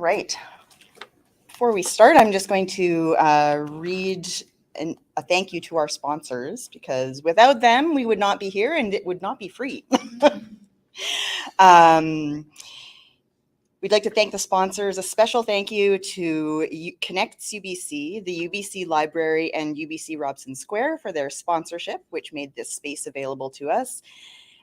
right. Before we start, I'm just going to read a thank you to our sponsors, because without them, we would not be here and it would not be free. We'd like to thank the sponsors. A special thank you to Connects UBC, the UBC Library, and UBC Robson Square for their sponsorship, which made this space available to us.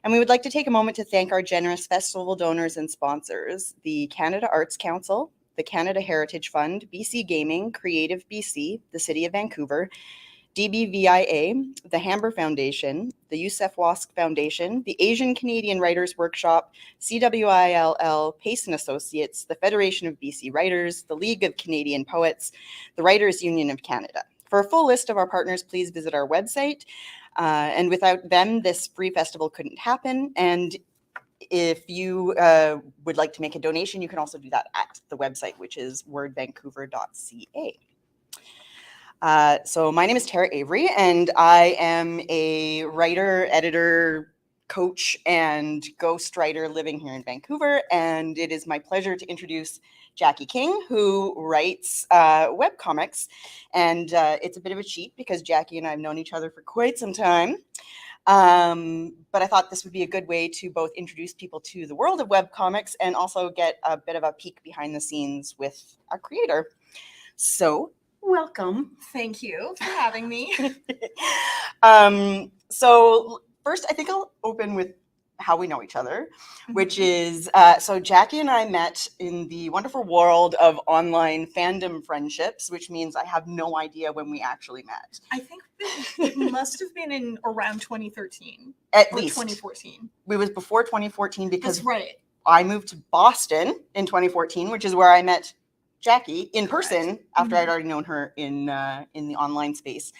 And we would like to take a moment to thank our generous festival donors and sponsors, the Canada Arts Council, the Canada Heritage Fund, BC Gaming, Creative BC, the City of Vancouver, DBVIA, the Hamber Foundation, the Youssef Wask Foundation, the Asian Canadian Writers Workshop, CWILL, Pace and Associates, the Federation of BC Writers, the League of Canadian Poets, the Writers Union of Canada. For a full list of our partners, please visit our website. And without them, this free festival couldn't happen. And if you would like to make a donation, you can also do that at the website, which is wordvancouver.ca. So my name is Tara Avery, and I am a writer, editor, coach, and ghostwriter living here in Vancouver. And it is my pleasure to introduce Jaki King, who writes webcomics. And it's a bit of a cheat because Jaki and I have known each other for quite some time. But I thought this would be a good way to both introduce people to the world of webcomics and also get a bit of a peek behind the scenes with a creator. So welcome. Thank you for having me. So first, I think I'll open with how we know each other, which is, so Jaki and I met in the wonderful world of online fandom friendships, which means I have no idea when we actually met. I think it must have been in around 2013. At least. 2014. It was before 2014 because That's right. I moved to Boston in 2014, which is where I met Jaki in person after I'd already known her in the online space.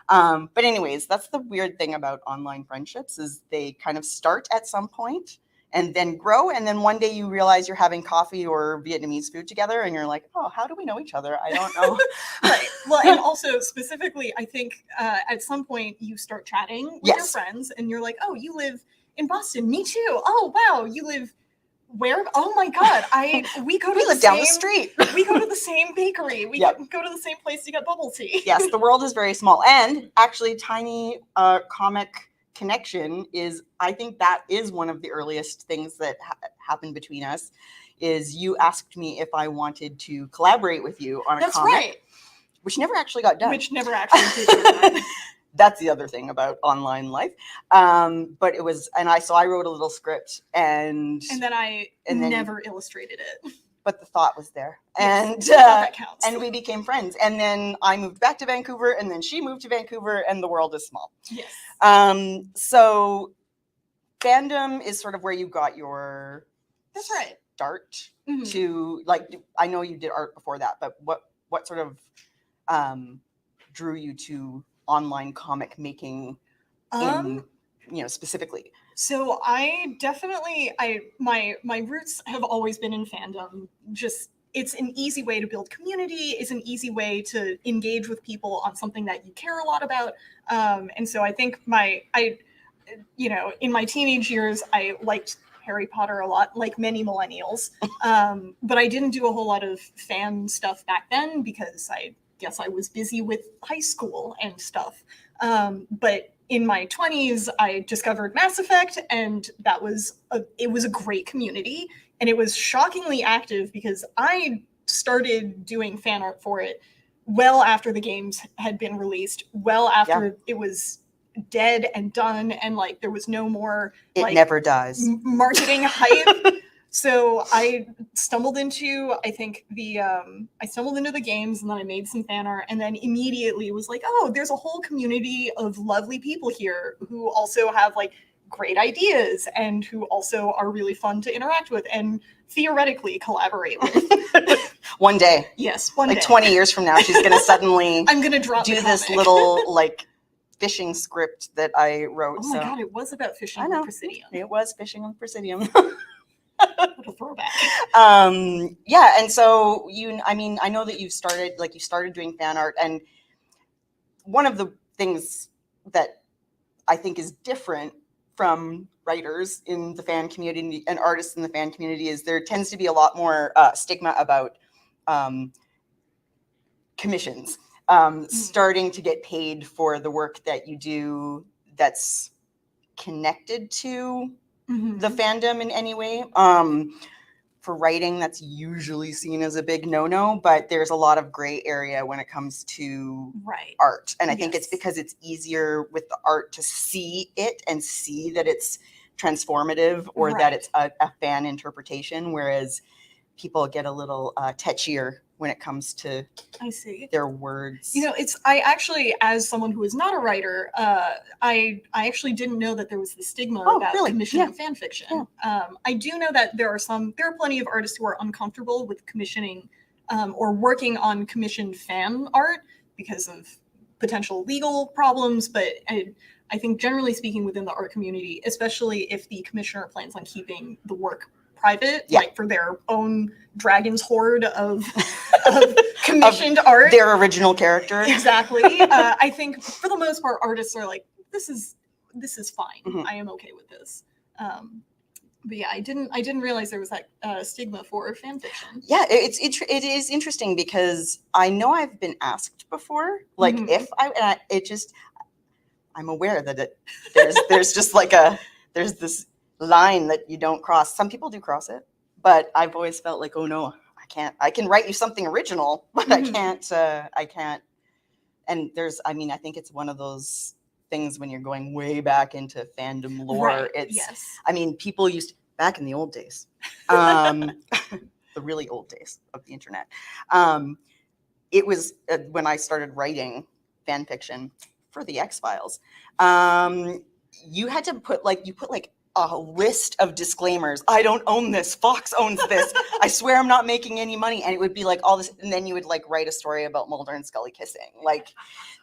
But anyways, that's the weird thing about online friendships is they kind of start at some point and then grow. And then one day you realize you're having coffee or Vietnamese food together and you're like, oh, how do we know each other? I don't know. Right. Well, and also specifically, I think at some point you start chatting with your friends and you're like, oh, you live in Boston. Me too. Oh, wow. You live where? Oh my God. We live down the street. We go to the same bakery. We go to the same place to get bubble tea. Yes, the world is very small. And actually Tiny Comic Connection is, I think that is one of the earliest things that happened between us, is you asked me if I wanted to collaborate with you on a comic. That's right. Which never actually got done. Which never actually did get done. That's the other thing about online life. But it was, so I wrote a little script and then I never illustrated it. But the thought was there. Yes, that counts. And we became friends. And then I moved back to Vancouver and then she moved to Vancouver and the world is small. Yes. So fandom is sort of where you got your start to, like, I know you did art before that, but what sort of drew you to online comic making specifically? So I definitely, my roots have always been in fandom. Just, it's an easy way to build community. It's an easy way to engage with people on something that you care a lot about. And so I think in my teenage years, I liked Harry Potter a lot, like many millennials. But I didn't do a whole lot of fan stuff back then because I guess I was busy with high school and stuff. But in my 20s, I discovered Mass Effect, and it was a great community, and it was shockingly active because I started doing fan art for it well after the games had been released, well after it was dead and done, and like there was no more never dies marketing hype. So I stumbled into, the games, and then I made some fan art, and then immediately was like, oh, there's a whole community of lovely people here who also have like great ideas and who also are really fun to interact with and theoretically collaborate with. One day. Yes, one day. Like 20 years from now, she's going to suddenly I'm gonna drop do this little like fishing script that I wrote. Oh my God, it was about fishing with Presidium. It was fishing with Presidium. What a throwback. And so I know that you started doing fan art, and one of the things that I think is different from writers in the fan community and artists in the fan community is there tends to be a lot more stigma about commissions, starting to get paid for the work that you do that's connected to the fandom in any way. For writing, that's usually seen as a big no-no, but there's a lot of gray area when it comes to art. And I think it's because it's easier with the art to see it and see that it's transformative or that it's a fan interpretation, whereas people get a little touchier when it comes to their words. You know, I actually, as someone who is not a writer, I actually didn't know that there was the stigma about commissioning fan fiction. I do know that there are plenty of artists who are uncomfortable with commissioning or working on commissioned fan art because of potential legal problems, but I think generally speaking within the art community, especially if the commissioner plans on keeping the work private, like for their own dragon's hoard of commissioned art, their original character. Exactly. I think for the most part, artists are like, this is fine. I am okay with this. But yeah, I didn't realize there was that stigma for fan fiction. Yeah, it is interesting because I know I've been asked before, like if I'm aware that there's just like there's this line that you don't cross. Some people do cross it, but I've always felt like, oh no, I can write you something original, but I can't. And I think it's one of those things when you're going way back into fandom lore. I mean, people used to, back in the old days, the really old days of the internet. It was when I started writing fan fiction for the X-Files. You had to put a list of disclaimers. I don't own this. Fox owns this. I swear I'm not making any money. And it would be like all this, and then you would like write a story about Mulder and Scully kissing. Like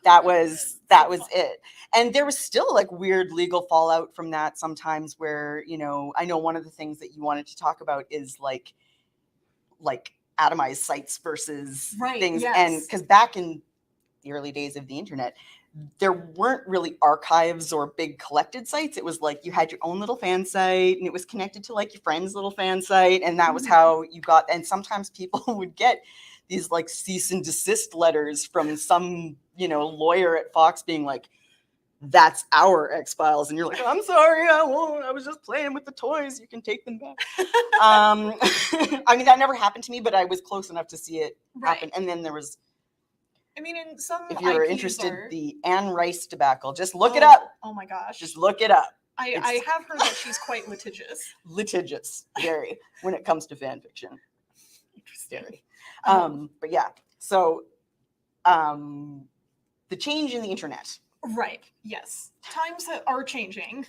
that was it. And there was still like weird legal fallout from that sometimes where, you know, I know one of the things that you wanted to talk about is like atomized sites versus things. And because back in the early days of the internet, there weren't really archives or big collected sites. It was like you had your own little fan site and it was connected to like your friend's little fan site. And that was how you got, and sometimes people would get these like cease and desist letters from some, you know, lawyer at Fox being like, that's our X-Files. And you're like, I'm sorry, I won't. I was just playing with the toys. You can take them back. I mean, that never happened to me, but I was close enough to see it happen. And then there was, I mean, in some if you're interested, the Anne Rice debacle, just look it up. Oh my gosh. Just look it up. I have heard that she's quite litigious. Litigious, very, when it comes to fan fiction. Interesting. But yeah, so the change in the internet. Right, yes. Times are changing.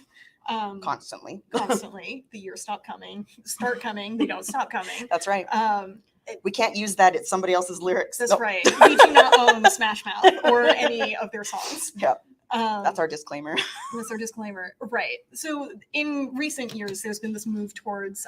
Constantly. The years start coming, they don't stop coming. That's right. We can't use that. It's somebody else's lyrics. That's right. We do not own Smash Mouth or any of their songs. Yeah. That's our disclaimer. That's our disclaimer. Right. So in recent years, there's been this move towards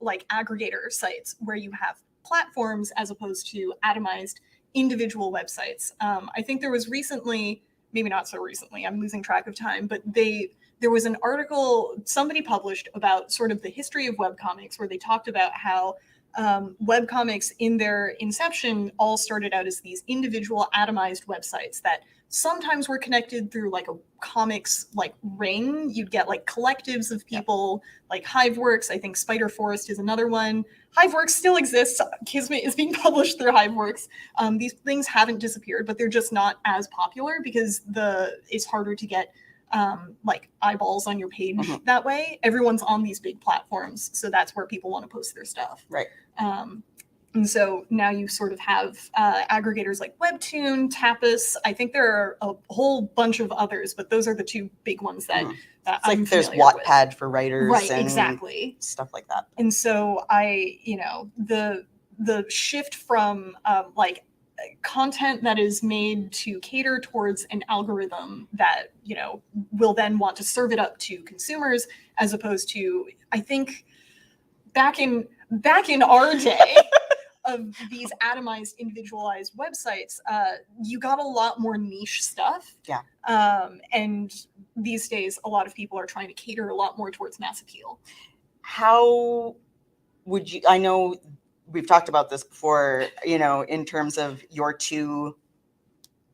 like aggregator sites where you have platforms as opposed to atomized individual websites. I think there was recently, maybe not so recently, I'm losing track of time, but there was an article somebody published about sort of the history of webcomics where they talked about how webcomics in their inception all started out as these individual atomized websites that sometimes were connected through like a comics like ring. You'd get like collectives of people, like Hiveworks. I think Spider Forest is another one. Hiveworks still exists. Kismet is being published through Hiveworks. These things haven't disappeared, but they're just not as popular because it's harder to get like eyeballs on your page that way. Everyone's on these big platforms, so that's where people want to post their stuff. Right. And so now you sort of have aggregators like Webtoon, Tapas. I think there are a whole bunch of others, but those are the two big ones that it's like there's Wattpad for writers, right? And exactly, stuff like that. And so the shift from like content that is made to cater towards an algorithm that, you know, will then want to serve it up to consumers, as opposed to, I think back in our day of these atomized, individualized websites, you got a lot more niche stuff. Yeah. And these days, a lot of people are trying to cater a lot more towards mass appeal. How would you, I know we've talked about this before, you know, in terms of your two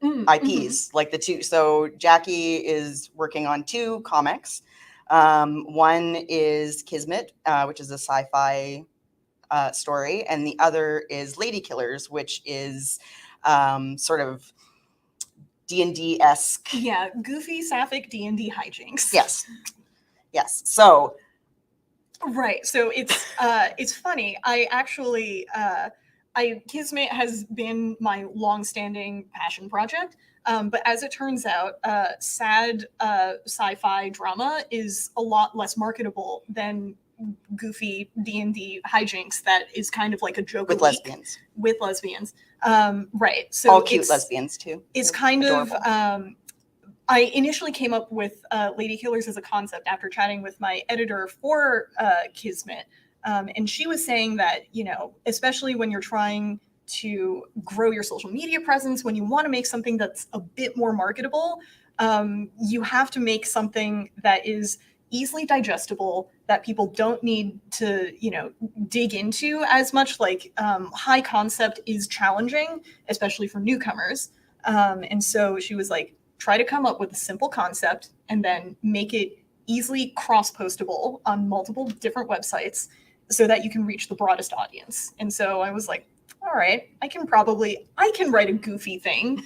IPs, like the two. So Jaki is working on two comics. One is Kismet, which is a sci-fi story, and the other is Lady Killers, which is sort of D&D-esque. Yeah, goofy sapphic D&D hijinks. Yes. So right. So it's funny. I actually Kismet has been my long-standing passion project. But as it turns out, sad sci-fi drama is a lot less marketable than goofy D&D hijinks that is kind of like a joke with lesbians. With lesbians. Right. So all cute lesbians too. It's They're kind adorable. of I initially came up with Lady Killers as a concept after chatting with my editor for Kismet. And she was saying that, you know, especially when you're trying to grow your social media presence, when you want to make something that's a bit more marketable, you have to make something that is easily digestible, that people don't need to, you know, dig into as much. Like high concept is challenging, especially for newcomers. And so she was like, try to come up with a simple concept and then make it easily cross-postable on multiple different websites so that you can reach the broadest audience. And so I was like, all right, I can write a goofy thing.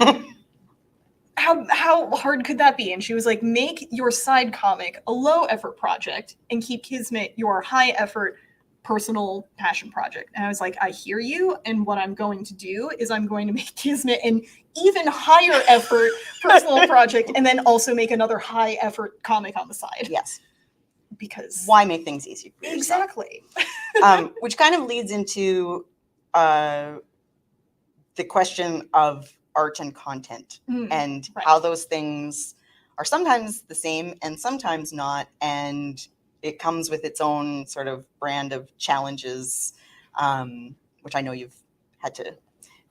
How hard could that be? And she was like, make your side comic a low effort project and keep Kismet your high effort personal passion project. And I was like, I hear you. And what I'm going to do is I'm going to make Kismet an even higher effort personal project and then also make another high effort comic on the side. Yes. Because why make things easy for exactly. Which kind of leads into the question of art and content and how those things are sometimes the same and sometimes not. And it comes with its own sort of brand of challenges, which I know you've had to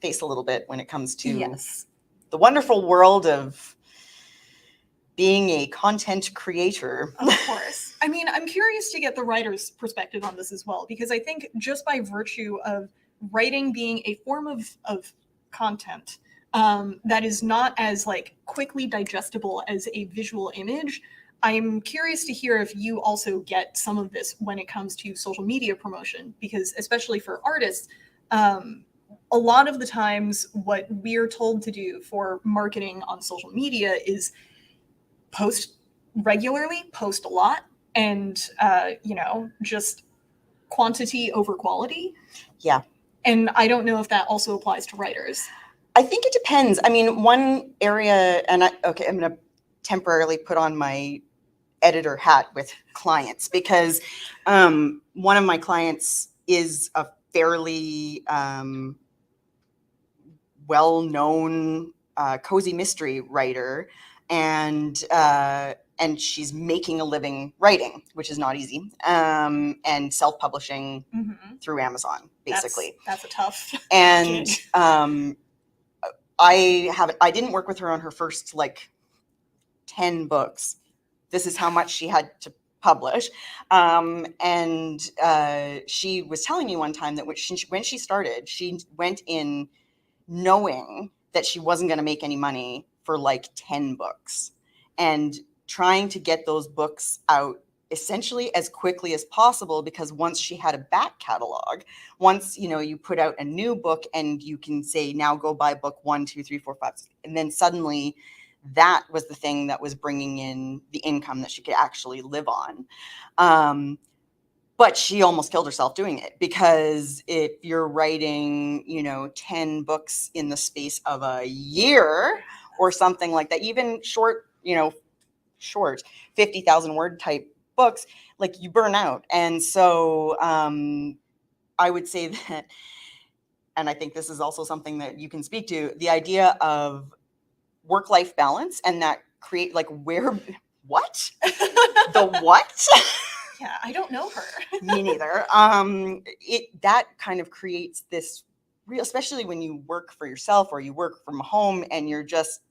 face a little bit when it comes to the wonderful world of being a content creator. Of course. I mean, I'm curious to get the writer's perspective on this as well, because I think just by virtue of writing being a form of content that is not as like quickly digestible as a visual image, I'm curious to hear if you also get some of this when it comes to social media promotion, because especially for artists, a lot of the times what we're told to do for marketing on social media is post regularly, post a lot, and you know, just quantity over quality. Yeah. And I don't know if that also applies to writers. I think it depends. I mean, one area, and I'm going to temporarily put on my editor hat with clients, because one of my clients is a fairly well-known cozy mystery writer, and she's making a living writing, which is not easy, and self-publishing through Amazon, basically. That's a tough. And I didn't work with her on her first like 10 books. This is how much she had to publish. And she was telling me one time that when she started, she went in knowing that she wasn't going to make any money for like 10 books and trying to get those books out essentially as quickly as possible, because once she had a back catalog, once, you know, you put out a new book and you can say, now go buy book 1, 2, 3, 4, 5, and then suddenly that was the thing that was bringing in the income that she could actually live on. But she almost killed herself doing it, because if you're writing, you know, 10 books in the space of a year or something like that, even short 50,000 word type books, like, you burn out. And so I would say that, and I think this is also something that you can speak to, the idea of work-life balance, and that create like what? The what? Yeah, I don't know her. Me neither. That kind of creates this real, especially when you work for yourself or you work from home and you're just,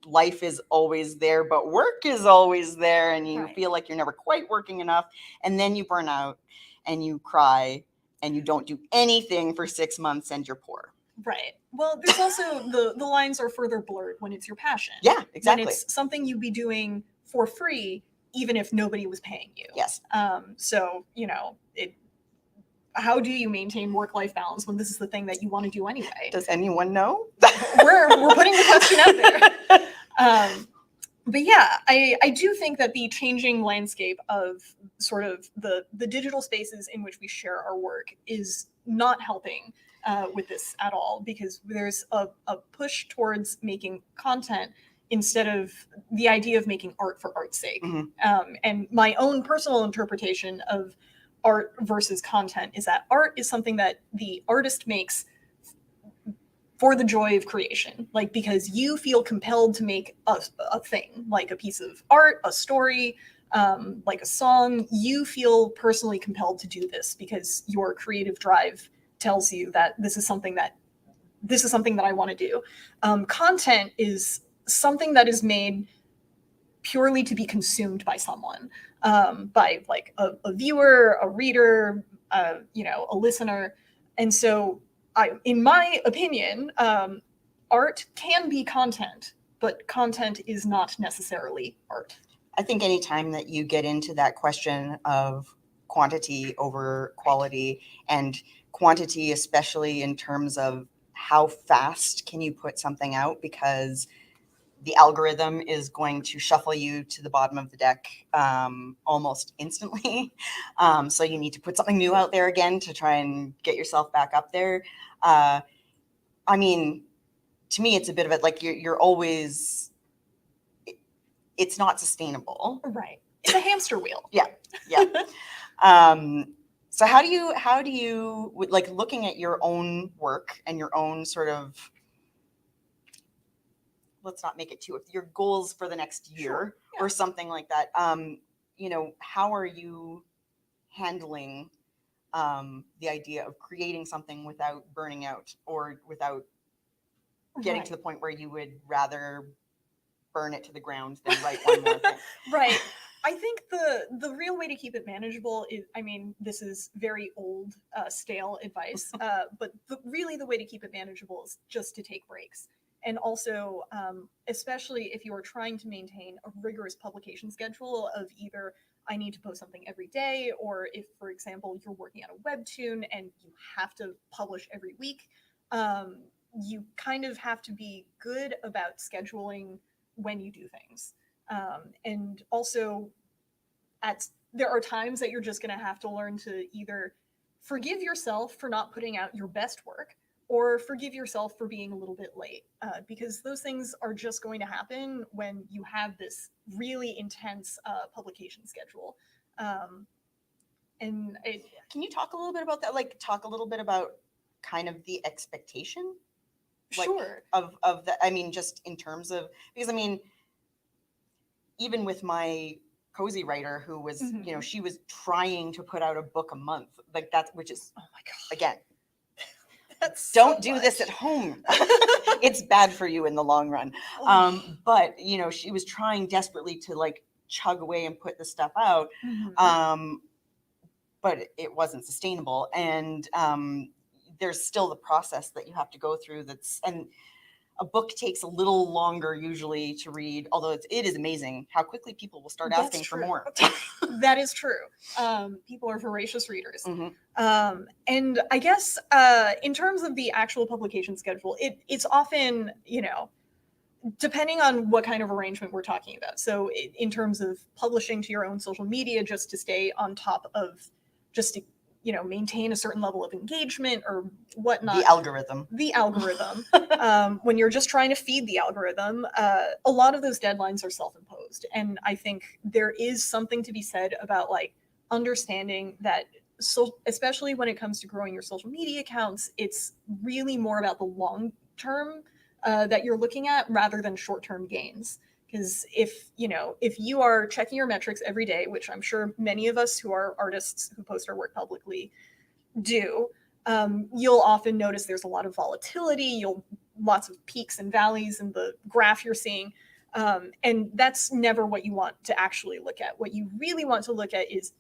life is always there, but work is always there, and you feel like you're never quite working enough, and then you burn out and you cry and you don't do anything for 6 months and you're poor. Right. Well, there's also the lines are further blurred when it's your passion. Yeah, exactly. When it's something you'd be doing for free, even if nobody was paying you. Yes. So, how do you maintain work-life balance when this is the thing that you want to do anyway? Does anyone know? We're putting the question out there. But yeah, I do think that the changing landscape of sort of the digital spaces in which we share our work is not helping with this at all, because there's a push towards making content instead of the idea of making art for art's sake. Mm-hmm. And my own personal interpretation of art versus content is that art is something that the artist makes for the joy of creation, like because you feel compelled to make a thing, like a piece of art, a story, like a song. You feel personally compelled to do this because your creative drive tells you that this is something that I want to do. Content is something that is made purely to be consumed by someone, by like a viewer, a reader, a listener. And so in my opinion, art can be content, but content is not necessarily art. I think anytime that you get into that question of quantity over quality, and quantity especially in terms of how fast can you put something out, because the algorithm is going to shuffle you to the bottom of the deck almost instantly. So you need to put something new out there again to try and get yourself back up there. I mean, to me, it's a bit of it like you're always, it's not sustainable. Right. It's a hamster wheel. Yeah. So how do you like, looking at your own work and your own sort of, let's not make it too, your goals for the next year, Sure. Yeah. or something like that. How are you handling the idea of creating something without burning out, or without getting to the point where you would rather burn it to the ground than write one more thing? Right. I think the real way to keep it manageable is, I mean, this is very old, stale advice, but really the way to keep it manageable is just to take breaks. And also, especially if you are trying to maintain a rigorous publication schedule of either I need to post something every day, or if, for example, you're working on a webtoon and you have to publish every week, you kind of have to be good about scheduling when you do things. And also, there are times that you're just going to have to learn to either forgive yourself for not putting out your best work, or forgive yourself for being a little bit late, because those things are just going to happen when you have this really intense publication schedule. Can you talk a little bit about that? Like, talk a little bit about kind of the expectation, like, sure, of that. I mean, just in terms of, because I mean, even with my cozy writer who was, mm-hmm. She was trying to put out a book a month, like that, which is, oh my God, again, don't do this at home. It's bad for you in the long run. But she was trying desperately to like chug away and put the stuff out. Mm-hmm. But it wasn't sustainable. And there's still the process that you have to go through. And a book takes a little longer usually to read, although it is amazing how quickly people will start asking for more. That is true. People are voracious readers. Mm-hmm. And I guess in terms of the actual publication schedule, it's often, depending on what kind of arrangement we're talking about. So in terms of publishing to your own social media just to stay on top of, just to maintain a certain level of engagement or whatnot. The algorithm. When you're just trying to feed the algorithm, a lot of those deadlines are self-imposed. And I think there is something to be said about like understanding that, so especially when it comes to growing your social media accounts, it's really more about the long term that you're looking at rather than short-term gains. Because if you are checking your metrics every day, which I'm sure many of us who are artists who post our work publicly do, you'll often notice there's a lot of volatility. Lots of peaks and valleys in the graph you're seeing. And that's never what you want to actually look at. What you really want to look at is,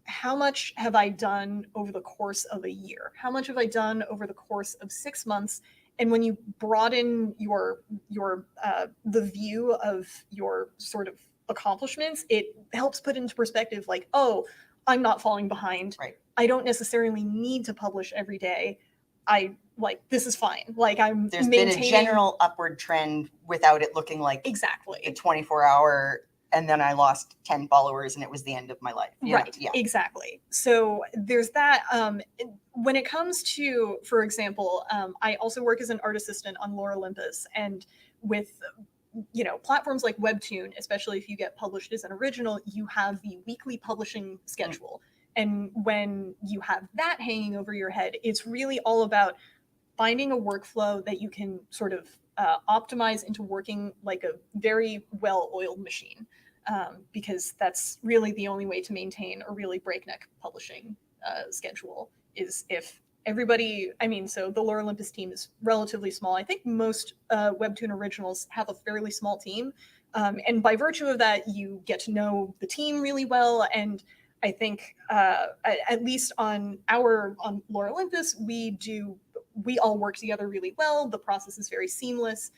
how much have I done over the course of a year? How much have I done over the course of 6 months? And when you broaden your the view of your sort of accomplishments, it helps put into perspective like, oh, I'm not falling behind. Right. I don't necessarily need to publish every day. I like this is fine. Like I'm There's maintaining been a general upward trend without it looking like the exactly 24-hour, and then I lost 10 followers and it was the end of my life. You know? right. Yeah. Exactly. So there's that. When it comes to, for example, I also work as an art assistant on Lore Olympus, and with platforms like Webtoon, especially if you get published as an original, you have the weekly publishing schedule. And when you have that hanging over your head, it's really all about finding a workflow that you can sort of optimize into working like a very well-oiled machine, because that's really the only way to maintain a really breakneck publishing schedule is if everybody, so the Lore Olympus team is relatively small. I think most Webtoon originals have a fairly small team. And by virtue of that, you get to know the team really well. And I think at least on Lore Olympus, we all work together really well. The process is very seamless.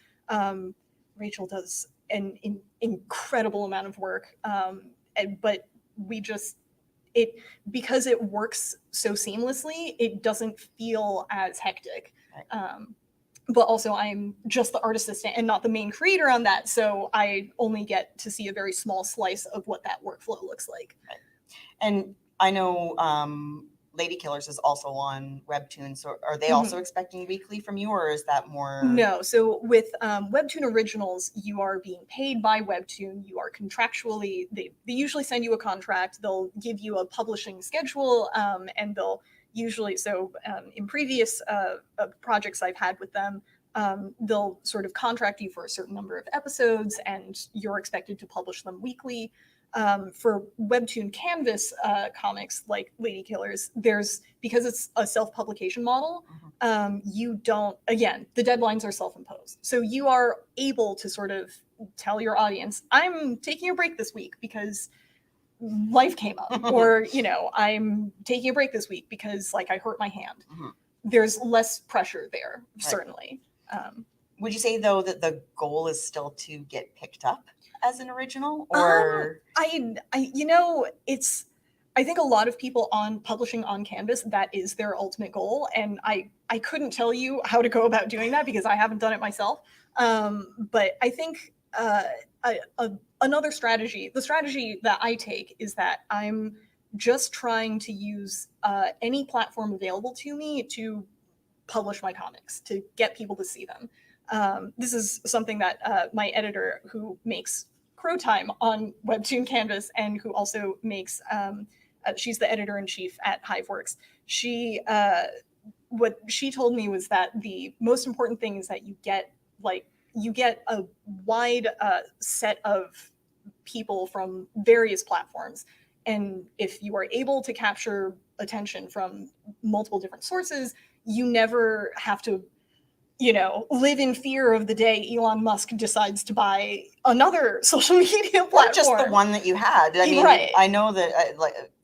Rachel does an incredible amount of work, but we just because it works so seamlessly, it doesn't feel as hectic. Right. But also I'm just the art assistant and not the main creator on that, so I only get to see a very small slice of what that workflow looks like. Right. And I know Lady Killers is also on Webtoon, so are they also expecting weekly from you, or is that more? No, so with Webtoon originals, you are being paid by Webtoon. You are contractually, they usually send you a contract. They'll give you a publishing schedule, and they'll usually, in previous projects I've had with them, they'll sort of contract you for a certain number of episodes, and you're expected to publish them weekly. For Webtoon Canvas comics like Lady Killers, because it's a self-publication model, you don't, again, the deadlines are self-imposed. So you are able to sort of tell your audience, I'm taking a break this week because life came up, or, I'm taking a break this week because like I hurt my hand. There's less pressure there, certainly. Would you say though that the goal is still to get picked up as an original, or I think a lot of people on publishing on Canvas, that is their ultimate goal, and I couldn't tell you how to go about doing that because I haven't done it myself, but I think another strategy, the strategy that I take, is that I'm just trying to use any platform available to me to publish my comics, to get people to see them. This is something that my editor, who makes Crow Time on Webtoon Canvas and who also makes, she's the editor-in-chief at Hiveworks. What she told me was that the most important thing is that you get a wide set of people from various platforms. And if you are able to capture attention from multiple different sources, you never have to live in fear of the day Elon Musk decides to buy another social media platform. Or just the one that you had. I mean, right. I know that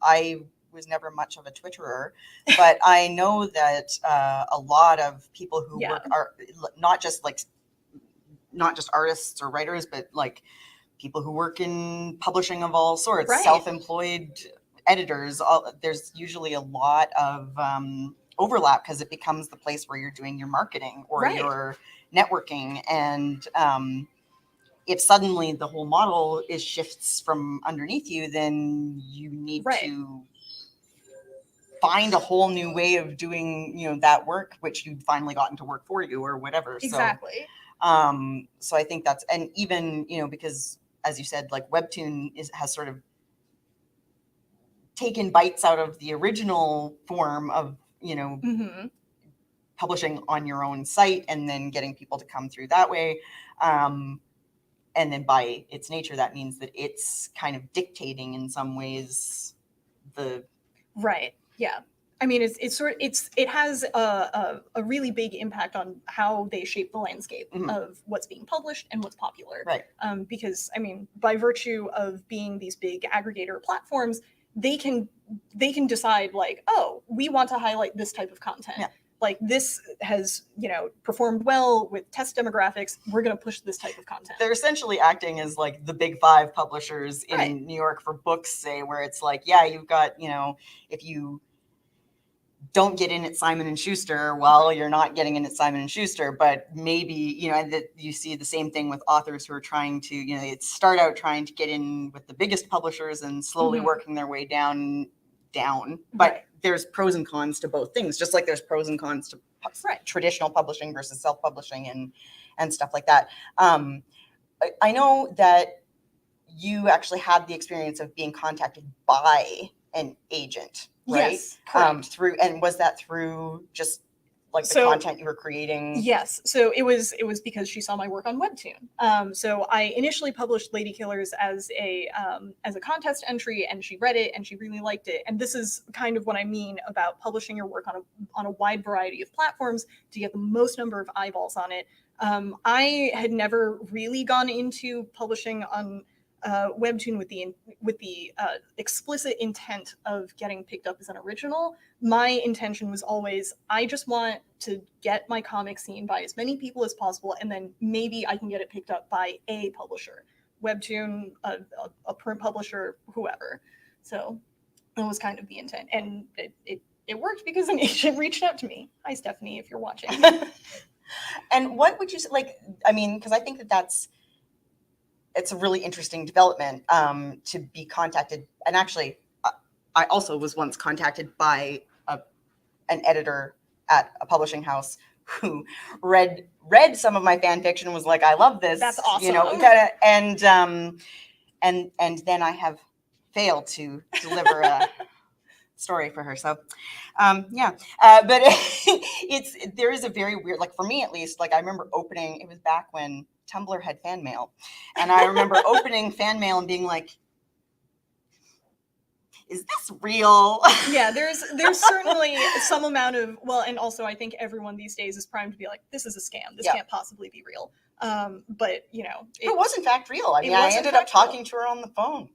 I was never much of a Twitterer, but I know that a lot of people who work are not just artists or writers, but like people who work in publishing of all sorts, self-employed editors. There's usually a lot of overlap because it becomes the place where you're doing your marketing or your networking, and if suddenly the whole model shifts from underneath you, then you need to find a whole new way of doing that work, which you'd finally gotten to work for you or whatever. Exactly. So I think that's, and even because as you said, like Webtoon has sort of taken bites out of the original form of publishing on your own site and then getting people to come through that way. And then by its nature, that means that it's kind of dictating in some ways the. Right. Yeah. I mean, it has a really big impact on how they shape the landscape of what's being published and what's popular. Right. Because, I mean, by virtue of being these big aggregator platforms, they can decide like, oh, we want to highlight this type of content. Yeah. Like this has, performed well with test demographics. We're going to push this type of content. They're essentially acting as like the big 5 publishers in Right. New York for books, say, where it's like, yeah, you've got, if you don't get in at Simon and Schuster, well, you're not getting in at Simon and Schuster, but maybe, that you see the same thing with authors who are trying to, start out trying to get in with the biggest publishers and slowly working their way down. But Right. there's pros and cons to both things, just like there's pros and cons to traditional publishing versus self-publishing and stuff like that. I know that you actually had the experience of being contacted by an agent, right? Yes, correct. And was that through just like the content you were creating? Yes. So it was because she saw my work on Webtoon. So I initially published Lady Killers as a contest entry, and she read it and she really liked it. And this is kind of what I mean about publishing your work on a wide variety of platforms to get the most number of eyeballs on it. I had never really gone into publishing on Webtoon with the explicit intent of getting picked up as an original. My intention was always, I just want to get my comic seen by as many people as possible, and then maybe I can get it picked up by a publisher, Webtoon, a print publisher, whoever. So that was kind of the intent, and it worked because an agent reached out to me. Hi, Stephanie, if you're watching. And what would you say, like, I mean, because I think it's a really interesting development to be contacted. And actually, I also was once contacted by an editor at a publishing house who read some of my fan fiction and was like, I love this. That's awesome. And then I have failed to deliver a story for her. So but there is a very weird, like for me at least, like I remember opening, it was back when Tumblr had fan mail, and I remember opening fan mail and being like, is this real? Yeah, there's certainly some amount of, well, and also I think everyone these days is primed to be like, this is a scam. This can't possibly be real. But it was in fact real. I mean, I ended up talking to her on the phone.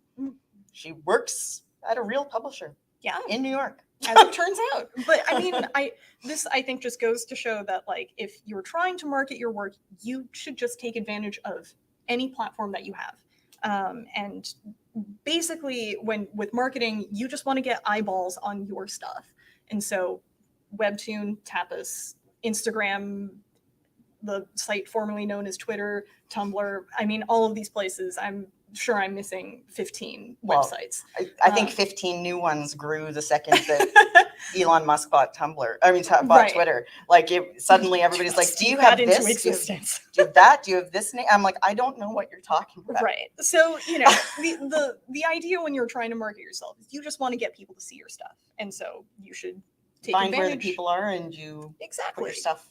She works at a real publisher. Yeah. In New York. As it turns out. But I mean, I think just goes to show that, like, if you're trying to market your work, you should just take advantage of any platform that you have. And basically, with marketing, you just want to get eyeballs on your stuff. And so Webtoon, Tapas, Instagram, the site formerly known as Twitter, Tumblr, I mean, all of these places, I'm sure I'm missing 15 websites. I think 15 new ones grew the second that Elon Musk bought Tumblr. I mean, bought Twitter. Like, suddenly everybody's like, do you have this? Into existence. Do you have that? Do you have this name? I'm like, I don't know what you're talking about. Right. So, the idea when you're trying to market yourself is you just want to get people to see your stuff. And so you should take find advantage. where the people are and you put your stuff.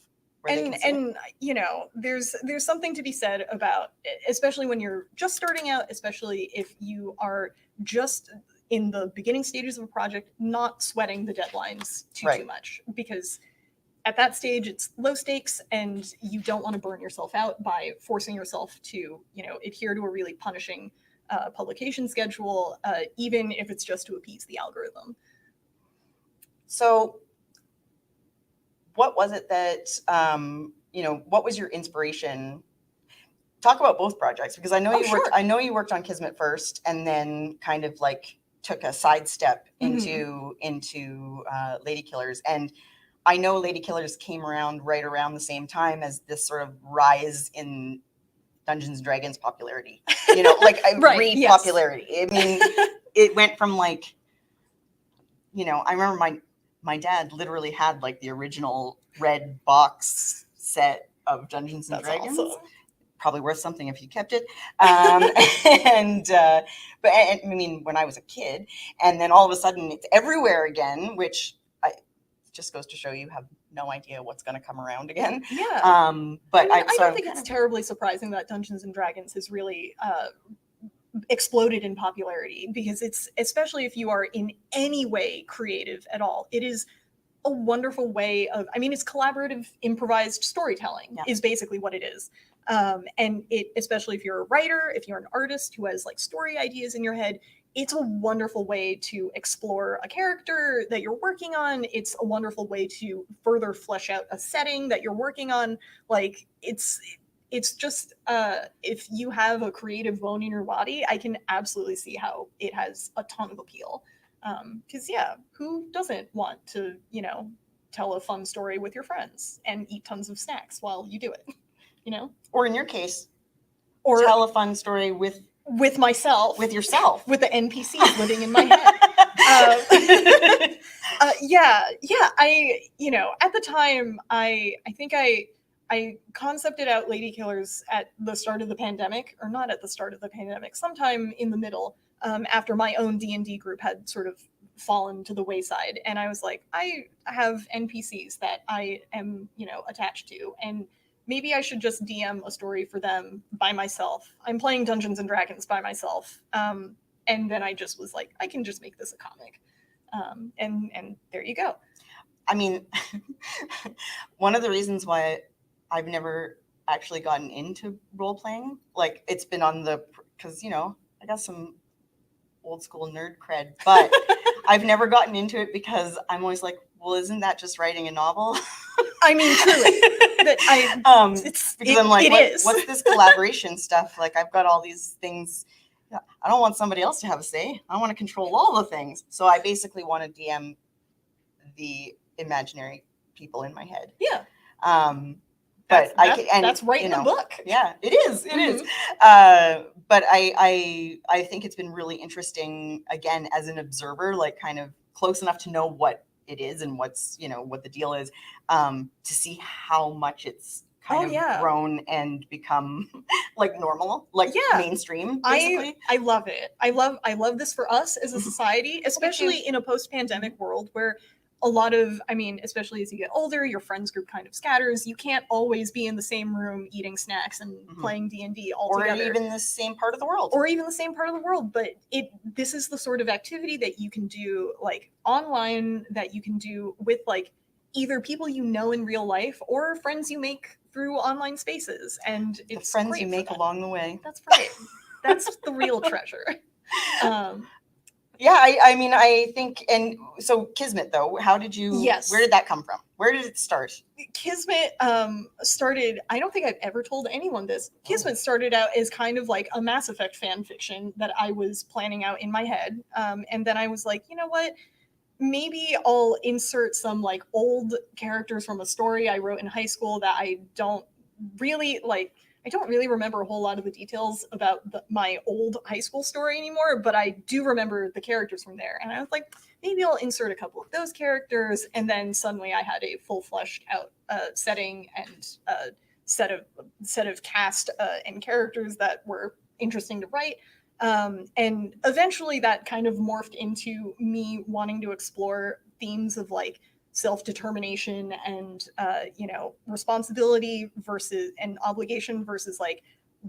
And there's something to be said about, especially when you're just starting out, especially if you are just in the beginning stages of a project, not sweating the deadlines too much, because at that stage it's low stakes and you don't want to burn yourself out by forcing yourself to adhere to a really punishing publication schedule, even if it's just to appease the algorithm. So what was it that, what was your inspiration? Talk about both projects, because I know you worked on Kismet first and then kind of like took a sidestep into Lady Killers. And I know Lady Killers came around right around the same time as this sort of rise in Dungeons and Dragons popularity, popularity. I mean, it went from like, I remember my dad literally had like the original red box set of Dungeons and Dragons. Awesome. Probably worth something if you kept it. But I mean, when I was a kid, and then all of a sudden it's everywhere again, which just goes to show you have no idea what's going to come around again. Yeah. But I don't think it's terribly surprising that Dungeons and Dragons has really exploded in popularity, because it's, especially if you are in any way creative at all, it is a wonderful way of, I mean, it's collaborative improvised storytelling is basically what it is. And it, especially if you're a writer, if you're an artist who has like story ideas in your head, it's a wonderful way to explore a character that you're working on. It's a wonderful way to further flesh out a setting that you're working on. Like it's just if you have a creative bone in your body, I can absolutely see how it has a ton of appeal. Because yeah, who doesn't want to, tell a fun story with your friends and eat tons of snacks while you do it, Or in your case, or tell a fun story with myself, with yourself, with the NPCs living in my head. Yeah. At the time, I think I concepted out Lady Killers at the start of the pandemic, or not at the start of the pandemic, sometime in the middle, after my own D&D group had sort of fallen to the wayside. And I was like, I have NPCs that I am, attached to, and maybe I should just DM a story for them by myself. I'm playing Dungeons and Dragons by myself. And then I just was like, I can just make this a comic. And there you go. I mean, one of the reasons why I've never actually gotten into role playing, like it's been on because I got some old school nerd cred, but I've never gotten into it because I'm always like, well, isn't that just writing a novel? I mean, truly. I'm like, what's this collaboration stuff? Like, I've got all these things. I don't want somebody else to have a say. I want to control all the things. So I basically want to DM the imaginary people in my head. Yeah. But that's writing a book. Yeah, it is. It is. But I think it's been really interesting, again, as an observer, like kind of close enough to know what it is and what's, what the deal is, to see how much it's kind of grown and become like normal, like mainstream, basically. I love it. I love this for us as a society, especially in a post-pandemic world where a lot of, especially as you get older, your friends group kind of scatters. You can't always be in the same room eating snacks and playing D&D all together. Or even the same part of the world. But this is the sort of activity that you can do like online, that you can do with like either people you know in real life or friends you make through online spaces. And it's the friends you make along the way. That's right. That's the real treasure. Yeah, I think, and so Kismet though, where did that come from? Where did it start? Kismet started, I don't think I've ever told anyone this. Kismet started out as kind of like a Mass Effect fan fiction that I was planning out in my head. And then I was like, you know what? Maybe I'll insert some like old characters from a story I wrote in high school that I don't really remember a whole lot of the details about my old high school story anymore, but I do remember the characters from there. And I was like, maybe I'll insert a couple of those characters. And then suddenly I had a full fleshed out setting and set of cast and characters that were interesting to write. And eventually that kind of morphed into me wanting to explore themes of like self-determination and responsibility versus and obligation versus like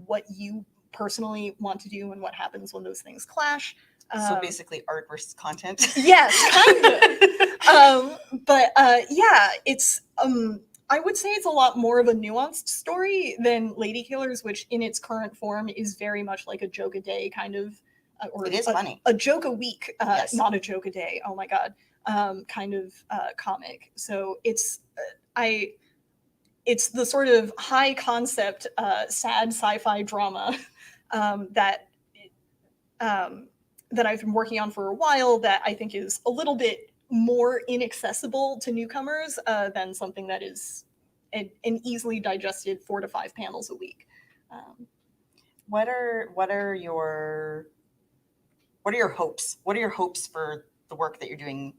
what you personally want to do and what happens when those things clash. So basically art versus content. Yes, kind of. It's I would say it's a lot more of a nuanced story than Lady Killers, which in its current form is very much like a joke a day kind of or it is funny. A joke a week, not a joke a day. Oh my god. Kind of comic. So it's the sort of high concept sad sci-fi drama that I've been working on for a while that I think is a little bit more inaccessible to newcomers than something that is an easily digested 4 to 5 panels a week. What are your hopes? What are your hopes for the work that you're doing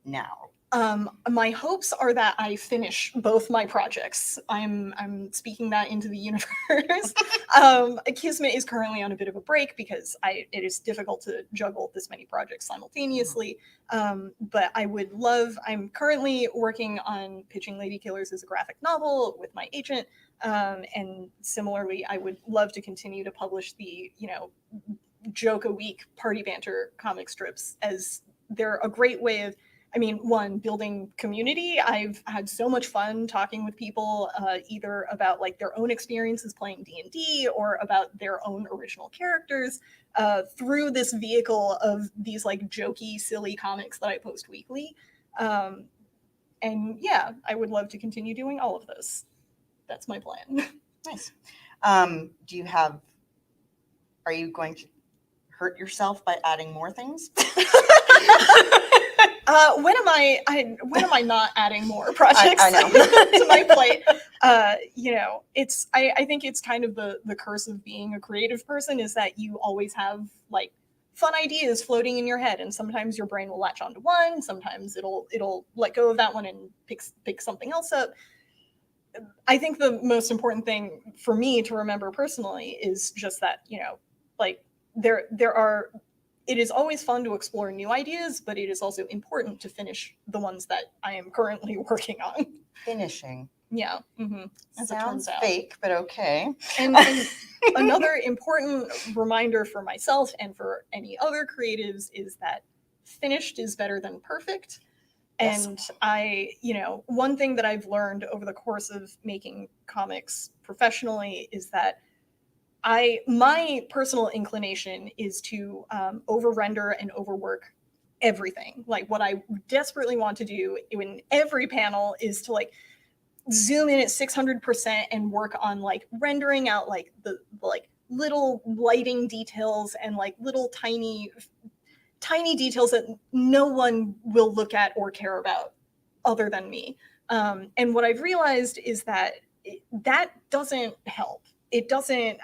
now? My hopes are that I finish both my projects. I'm speaking that into the universe. Kismet is currently on a bit of a break because it is difficult to juggle this many projects simultaneously. But I'm currently working on pitching Lady Killers as a graphic novel with my agent. And similarly, I would love to continue to publish the, joke a week party banter comic strips, as they're a great way of one, building community. I've had so much fun talking with people, either about like their own experiences playing D&D or about their own original characters, through this vehicle of these like jokey, silly comics that I post weekly. And yeah, I would love to continue doing all of this. That's my plan. Nice. Are you going to hurt yourself by adding more things? When am I not adding more projects I know. to my plate? I think it's kind of the curse of being a creative person, is that you always have like fun ideas floating in your head, and sometimes your brain will latch onto one, sometimes it'll let go of that one and pick something else up. I think the most important thing for me to remember personally is just that, like it is always fun to explore new ideas, but it is also important to finish the ones that I am currently working on. Finishing. Yeah. Mm-hmm. Sounds fake, but okay. And another important reminder for myself and for any other creatives is that finished is better than perfect. And yes. One thing that I've learned over the course of making comics professionally is that my personal inclination is to over-render and overwork everything. Like, what I desperately want to do in every panel is to like zoom in at 600% and work on like rendering out like the like little lighting details and like little tiny details that no one will look at or care about other than me. And what I've realized is that that doesn't help. It doesn't,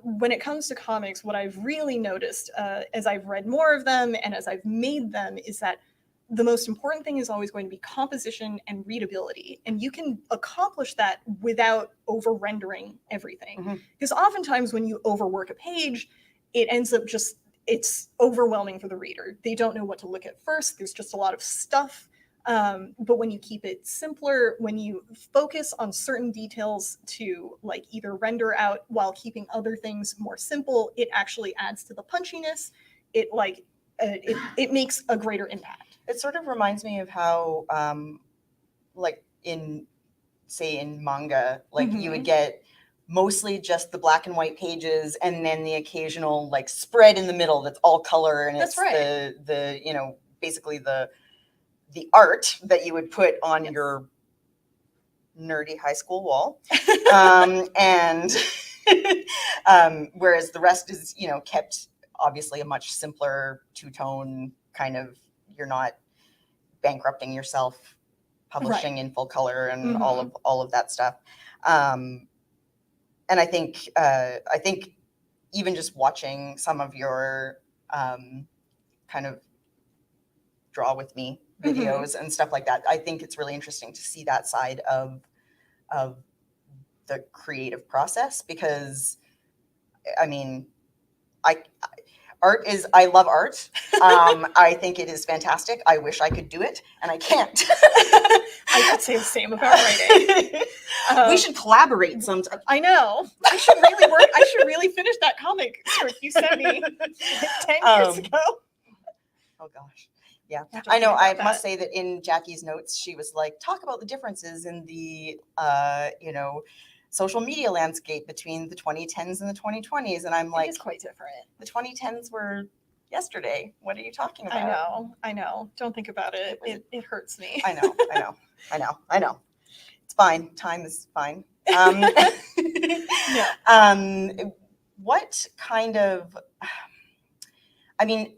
when it comes to comics, what I've really noticed as I've read more of them and as I've made them is that the most important thing is always going to be composition and readability. And you can accomplish that without over-rendering everything. Because oftentimes when you overwork a page, it ends up it's overwhelming for the reader. They don't know what to look at first. There's just a lot of stuff. But when you keep it simpler, when you focus on certain details to like either render out while keeping other things more simple, it actually adds to the punchiness. It makes a greater impact. It sort of reminds me of how, like in manga, like you would get mostly just the black and white pages and then the occasional like spread in the middle that's all color, and that's it's right. the basically the art that you would put on yes. your nerdy high school wall. And whereas the rest is, kept obviously a much simpler two-tone kind of, you're not bankrupting yourself publishing in full color and all of that stuff. And I think even just watching some of your kind of draw with me videos and stuff like that, I think it's really interesting to see that side of the creative process, because I mean, I love art. I think it is fantastic. I wish I could do it, and I can't. I could say the same about writing. We should collaborate sometime. I know. I should really work. I should really finish that comic script you sent me like 10 years ago. Oh gosh. Yeah, I know. I must say that in Jackie's notes, she was like, talk about the differences in the, social media landscape between the 2010s and the 2020s. And I'm like, it's quite different. The 2010s were yesterday. What are you talking about? I know. Don't think about it. It hurts me. I know. It's fine. Time is fine. What kind of, I mean,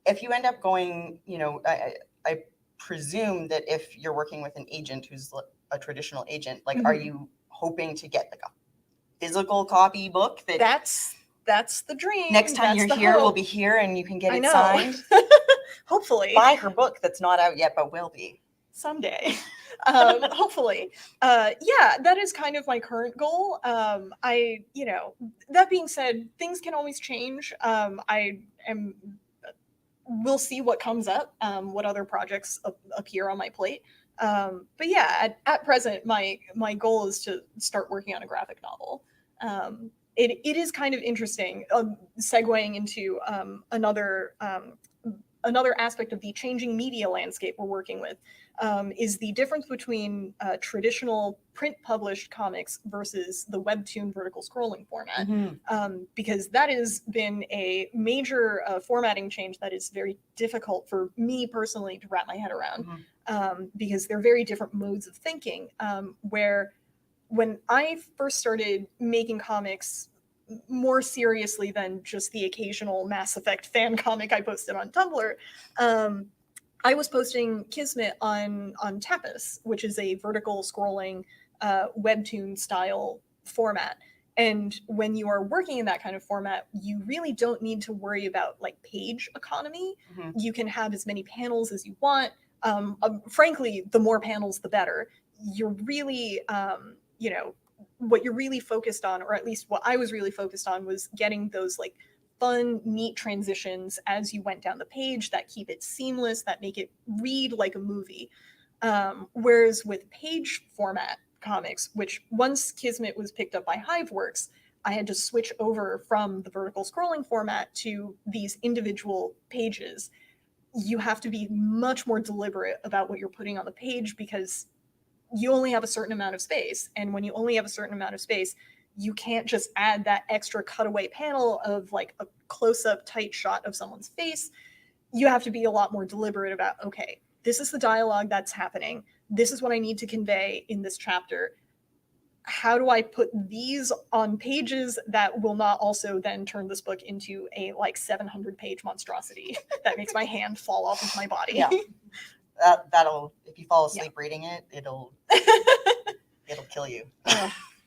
if you end up going, I presume that if you're working with an agent who's a traditional agent, like, are you hoping to get like a physical copy book? That's the dream. Next time you're here, we'll be here and you can get it signed. Hopefully. Buy her book that's not out yet, but will be. Someday. Hopefully. Yeah, that is kind of my current goal. That being said, things can always change. We'll see what comes up, what other projects appear on my plate. But yeah, at present, my goal is to start working on a graphic novel. It is kind of interesting, segueing into another another aspect of the changing media landscape we're working with is the difference between traditional print published comics versus the webtoon vertical scrolling format. Because that has been a major formatting change that is very difficult for me personally to wrap my head around, because they're very different modes of thinking. Where when I first started making comics more seriously than just the occasional Mass Effect fan comic I posted on Tumblr, I was posting Kismet on Tapas, which is a vertical scrolling webtoon style format. And when you are working in that kind of format, you really don't need to worry about like page economy. You can have as many panels as you want. Frankly, the more panels, the better. You're really, what you're really focused on, or at least what I was really focused on, was getting those like fun, neat transitions as you went down the page that keep it seamless, that make it read like a movie. Whereas with page format comics, which once Kismet was picked up by Hiveworks, I had to switch over from the vertical scrolling format to these individual pages. You have to be much more deliberate about what you're putting on the page because you only have a certain amount of space. And when you only have a certain amount of space, you can't just add that extra cutaway panel of like a close-up tight shot of someone's face. You have to be a lot more deliberate about, okay, this is the dialogue that's happening. This is what I need to convey in this chapter. How do I put these on pages that will not also then turn this book into a like 700-page monstrosity that makes my hand fall off of my body? Yeah. That'll, if you fall asleep reading it, it'll kill you.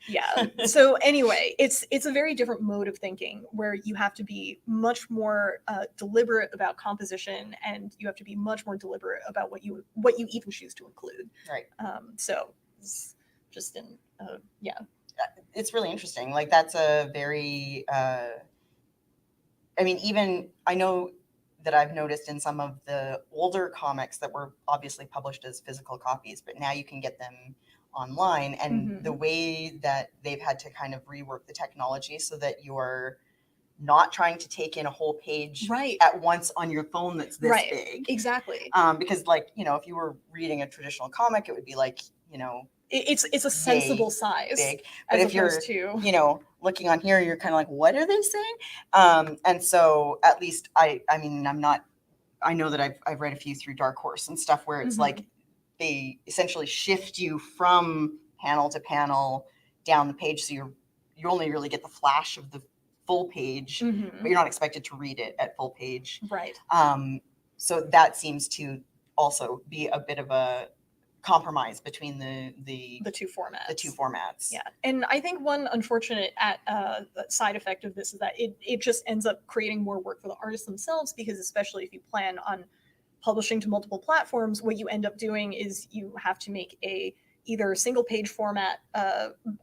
Yeah. So anyway, it's a very different mode of thinking where you have to be much more deliberate about composition, and you have to be much more deliberate about what you even choose to include. Right. So it's just it's really interesting. Like that's a very, I mean, even I know that I've noticed in some of the older comics that were obviously published as physical copies, but now you can get them online, and the way that they've had to kind of rework the technology so that you're not trying to take in a whole page at once on your phone that's this big. Exactly. Because like, if you were reading a traditional comic, it would be like, it's a sensible size. Big. But if you're, looking on here, you're kind of like, what are they saying? And so at least I know that I've read a few through Dark Horse and stuff where it's like they essentially shift you from panel to panel down the page. So you only really get the flash of the full page, but you're not expected to read it at full page. Right. So that seems to also be a bit of a compromise between the two formats. Yeah. And I think one unfortunate side effect of this is that it just ends up creating more work for the artists themselves, because especially if you plan on publishing to multiple platforms, what you end up doing is you have to make either a single page format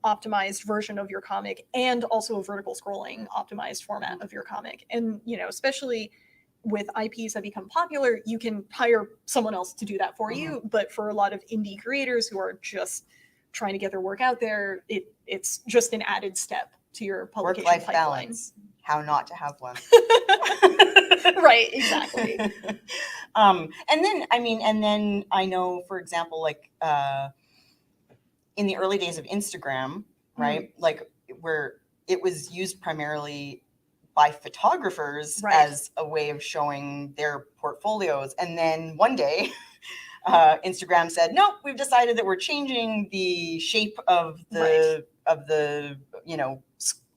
optimized version of your comic and also a vertical scrolling optimized format of your comic. And, especially with IPs that become popular, you can hire someone else to do that for you. But for a lot of indie creators who are just trying to get their work out there, it's just an added step to your publication work-life pipeline. Balance. How not to have one. Right, exactly. And then I know, for example, like in the early days of Instagram, right? Like where it was used primarily by photographers as a way of showing their portfolios. And then one day, Instagram said, nope, we've decided that we're changing the shape of the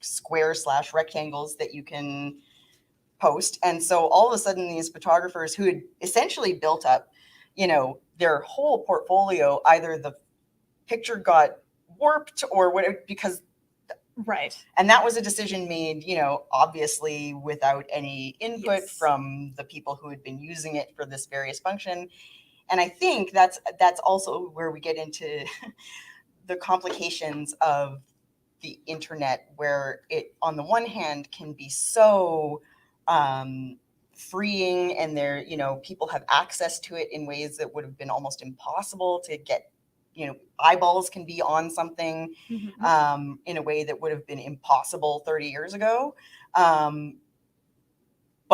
square/rectangles that you can post. And so all of a sudden these photographers who had essentially built up, their whole portfolio, either the picture got warped or whatever, because and that was a decision made, obviously without any input from the people who had been using it for this various function. And I think that's also where we get into the complications of the internet, where it, on the one hand, can be so freeing, and there, people have access to it in ways that would have been almost impossible to get. Eyeballs can be on something in a way that would have been impossible 30 years ago. But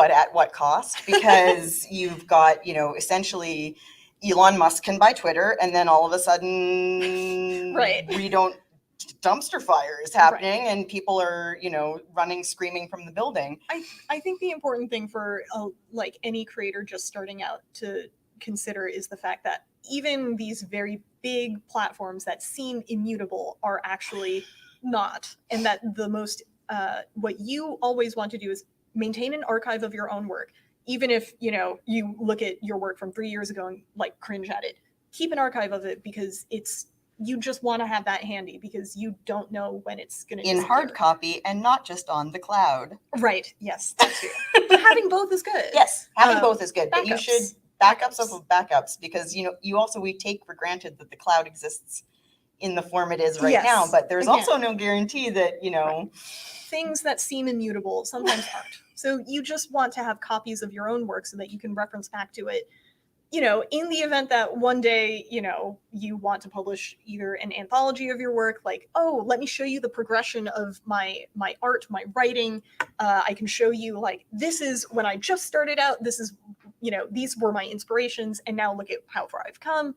but at what cost? Because you've got, essentially Elon Musk can buy Twitter, and then all of a sudden, Right. dumpster fire is happening, and people are, running, screaming from the building. I think the important thing for like any creator just starting out to consider is the fact that even these very big platforms that seem immutable are actually not, and that the most what you always want to do is maintain an archive of your own work, even if you look at your work from 3 years ago and like cringe at it. Keep an archive of it, because you just want to have that handy, because you don't know when it's going to in hard copy and not just on the cloud. Right. Yes, that's true. But having both is good. Yes, having both is good. But you should backups of backups, because we take for granted that the cloud exists in the form it is right now, but there's also no guarantee that things that seem immutable sometimes aren't. So you just want to have copies of your own work so that you can reference back to it, in the event that one day, you want to publish either an anthology of your work, like, oh, let me show you the progression of my art, my writing. I can show you, like, this is when I just started out. This is, these were my inspirations, and now look at how far I've come.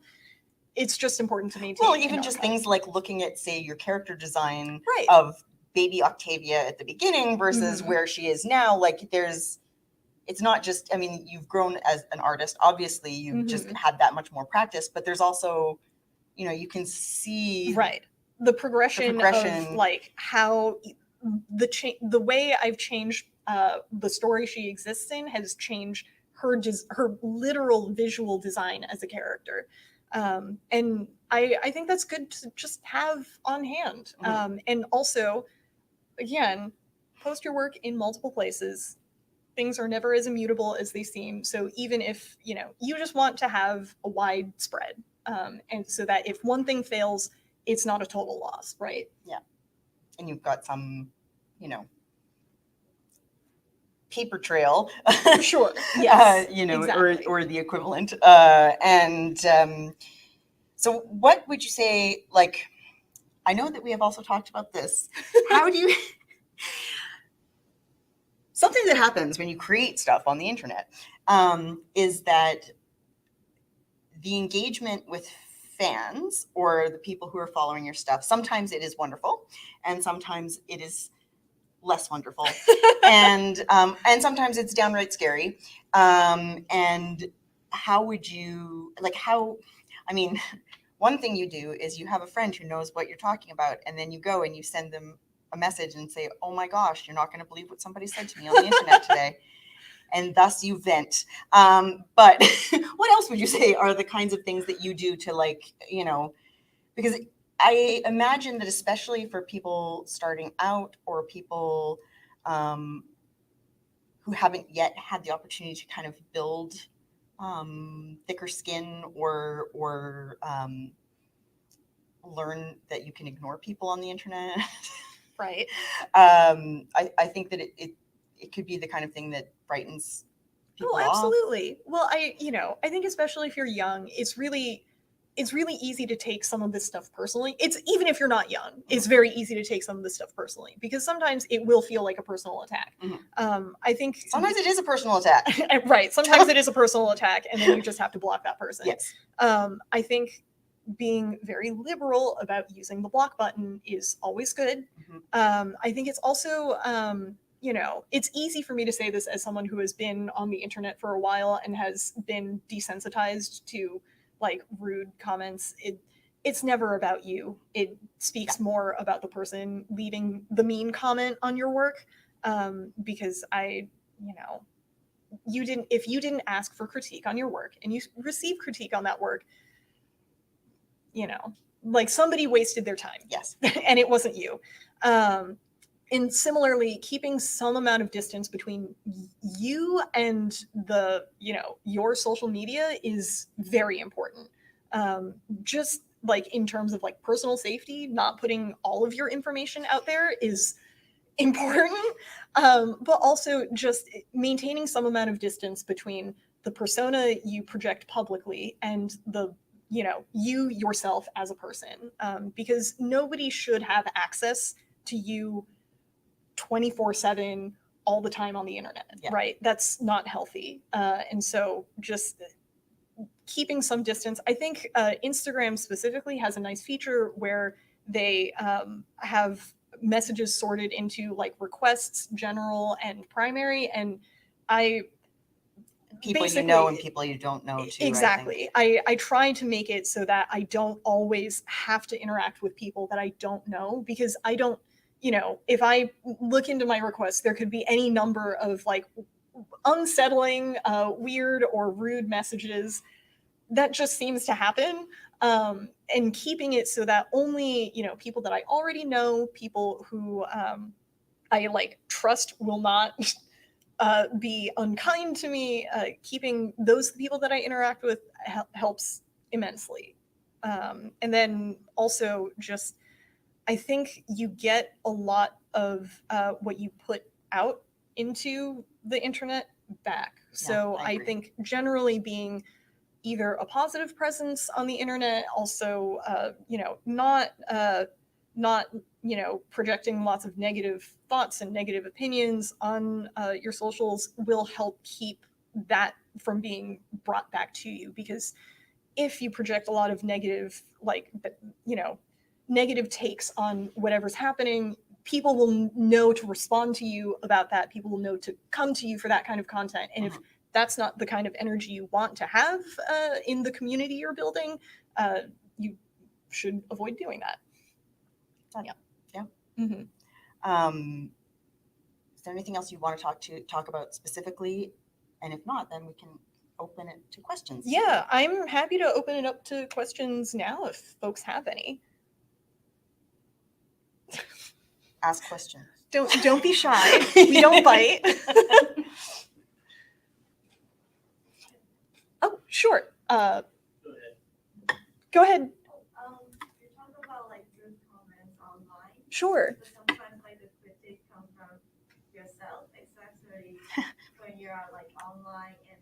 It's just important to maintain. Well, even just things like looking at, say, your character design of baby Octavia at the beginning versus where she is now. Like, it's not just, you've grown as an artist. Obviously, you've just had that much more practice, but there's also, you can see the progression of like how the way I've changed the story she exists in has changed her literal visual design as a character. And I think that's good to just have on hand. And also, again, post your work in multiple places. Things are never as immutable as they seem. So even if, you just want to have a wide spread, and so that if one thing fails, it's not a total loss, right? Yeah. And you've got some, paper trail. Sure. Yes. Exactly. or the equivalent. So what would you say, like, I know that we have also talked about this. How do you... Something that happens when you create stuff on the internet is that the engagement with fans or the people who are following your stuff, sometimes it is wonderful, and sometimes it is less wonderful, and sometimes it's downright scary. And how would you one thing you do is you have a friend who knows what you're talking about, and then you go and you send them a message and say, oh my gosh, you're not going to believe what somebody said to me on the internet today. And thus you vent. But what else would you say are the kinds of things that you do to, because I imagine that especially for people starting out or people who haven't yet had the opportunity to kind of build thicker skin or learn that you can ignore people on the internet. Right. I think that it could be the kind of thing that frightens people off. Absolutely. Well, I think especially if you're young, it's really easy to take some of this stuff personally. It's even if you're not young, it's very easy to take some of this stuff personally, because sometimes it will feel like a personal attack. I think sometimes it is a personal attack. Right. Sometimes it is a personal attack, and then you just have to block that person. Yes. I think being very liberal about using the block button is always good. I think it's also, it's easy for me to say this as someone who has been on the internet for a while and has been desensitized to like rude comments. It's never about you. It speaks more about the person leaving the mean comment on your work, because if you didn't ask for critique on your work and you receive critique on that work, like somebody wasted their time. Yes. And it wasn't you. And similarly, keeping some amount of distance between you and your social media is very important. Just like in terms of like personal safety, not putting all of your information out there is important. But also just maintaining some amount of distance between the persona you project publicly and you yourself as a person, because nobody should have access to you 24/7 all the time on the internet, right? That's not healthy. And so just keeping some distance. I think Instagram specifically has a nice feature where they have messages sorted into like requests, general, and primary. And people you know and people you don't know too. Exactly. I try to make it so that I don't always have to interact with people that I don't know, because I don't, if I look into my requests, there could be any number of like unsettling, weird or rude messages that just seems to happen. And keeping it so that only, people that I already know, people who I like trust will not be unkind to me. Keeping those people that I interact with helps immensely. And then also just, I think you get a lot of what you put out into the internet back. So I think generally being either a positive presence on the internet, also, not projecting lots of negative thoughts and negative opinions on your socials will help keep that from being brought back to you. Because if you project a lot of negative, negative takes on whatever's happening, people will know to respond to you about that. People will know to come to you for that kind of content. And if that's not the kind of energy you want to have in the community you're building, you should avoid doing that. Yeah. Mm-hmm. Is there anything else you want to talk about specifically? And if not, then we can open it to questions. Yeah, I'm happy to open it up to questions now if folks have any. Ask questions. Don't be shy. We don't bite. Oh, sure. Go ahead. You talk about like good comments online. Sure. But sometimes like the critique comes from yourself, especially when you're like online and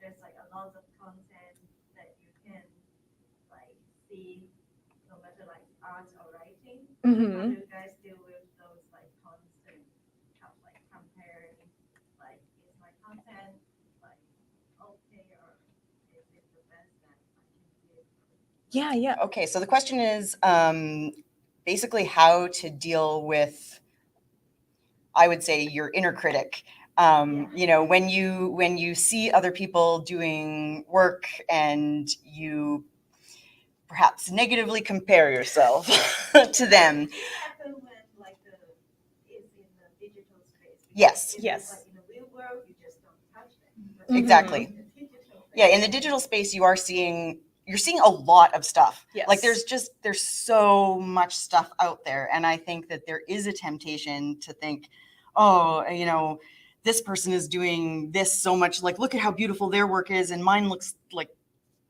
there's like a lot of content that you can like see, no matter like art or writing. Mm-hmm. How do you guys deal with those like constant like comparing, like is my content like okay or is it the best that I can do? Yeah. Okay, so the question is basically how to deal with, I would say, your inner critic. When you see other people doing work and you perhaps negatively compare yourself to them. It happens when like it's in the digital space. Yes. If Yes. it's, like in the real world, you just don't touch them. But Exactly. in the digital space, Yeah, in the digital space, you're seeing a lot of stuff. Yes. Like there's so much stuff out there. And I think that there is a temptation to think, oh, this person is doing this so much, like, look at how beautiful their work is. And mine looks like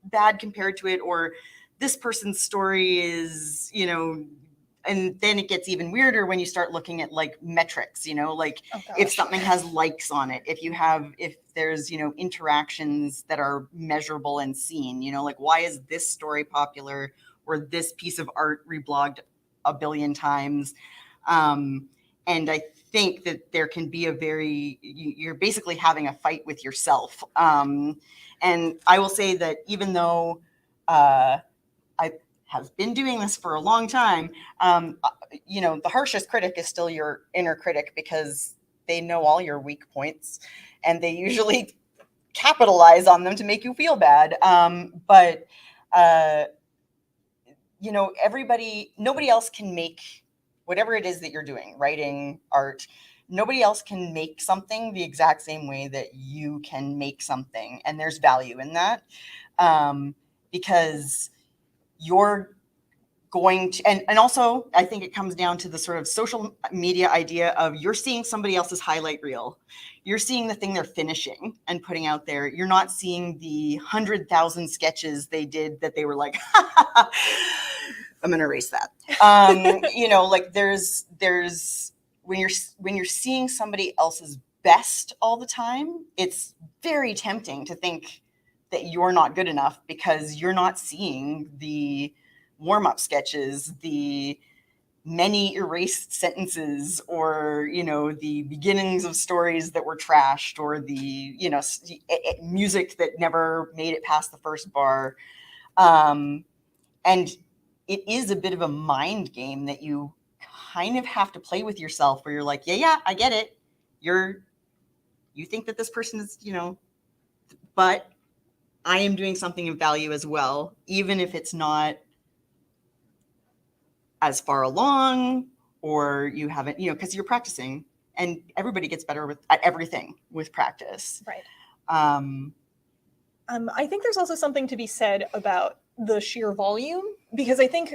bad compared to it. Or this person's story is, and then it gets even weirder when you start looking at like metrics, like if something has likes on it, if there's, interactions that are measurable and seen, like why is this story popular or this piece of art reblogged a billion times? And I think that there can be you're basically having a fight with yourself. And I will say that even though I have been doing this for a long time, the harshest critic is still your inner critic, because they know all your weak points and they usually capitalize on them to make you feel bad. Nobody else can make whatever it is that you're doing, writing, art. Nobody else can make something the exact same way that you can make something. And there's value in that, because you're going to, and also I think it comes down to the sort of social media idea of you're seeing somebody else's highlight reel. You're seeing the thing they're finishing and putting out there. You're not seeing the 100,000 sketches they did that they were like, I'm going to erase that. Like there's when you're seeing somebody else's best all the time, it's very tempting to think that you're not good enough because you're not seeing the warm-up sketches, the many erased sentences, or, you know, the beginnings of stories that were trashed, or the, you know, music that never made it past the first bar. And it is a bit of a mind game that you kind of have to play with yourself, where you're like, yeah, I get it. You think that this person is, you know, but I am doing something of value as well, even if it's not as far along, or you haven't, you know, because you're practicing, and everybody gets better at everything with practice. Right. Um, I think there's also something to be said about the sheer volume, because I think,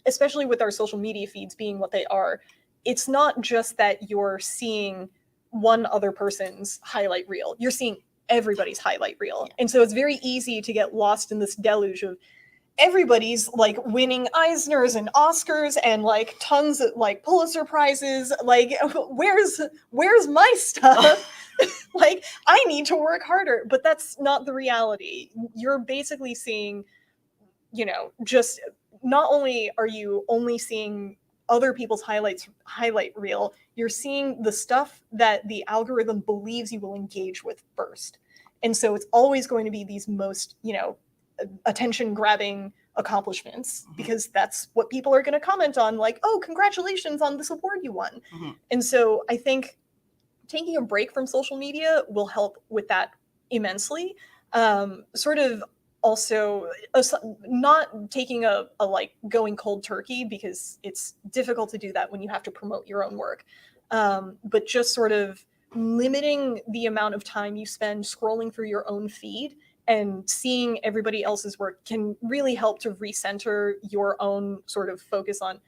especially with our social media feeds being what they are, it's not just that you're seeing one other person's highlight reel. You're seeing everybody's highlight reel. Yeah. And so it's very easy to get lost in this deluge of everybody's like winning Eisners and Oscars and like tons of like Pulitzer prizes. Like, where's my stuff? Like, I need to work harder. But that's not the reality. You're basically seeing, you know, just not only are you only seeing other people's highlight reel, you're seeing the stuff that the algorithm believes you will engage with first. And so it's always going to be these most, you know, attention grabbing accomplishments, because that's what people are going to comment on, like, oh, congratulations on this award you won. And so I think taking a break from social media will help with that immensely. Sort of also not taking a like going cold turkey, because it's difficult to do that when you have to promote your own work, but just sort of limiting the amount of time you spend scrolling through your own feed and seeing everybody else's work can really help to recenter your own sort of focus on,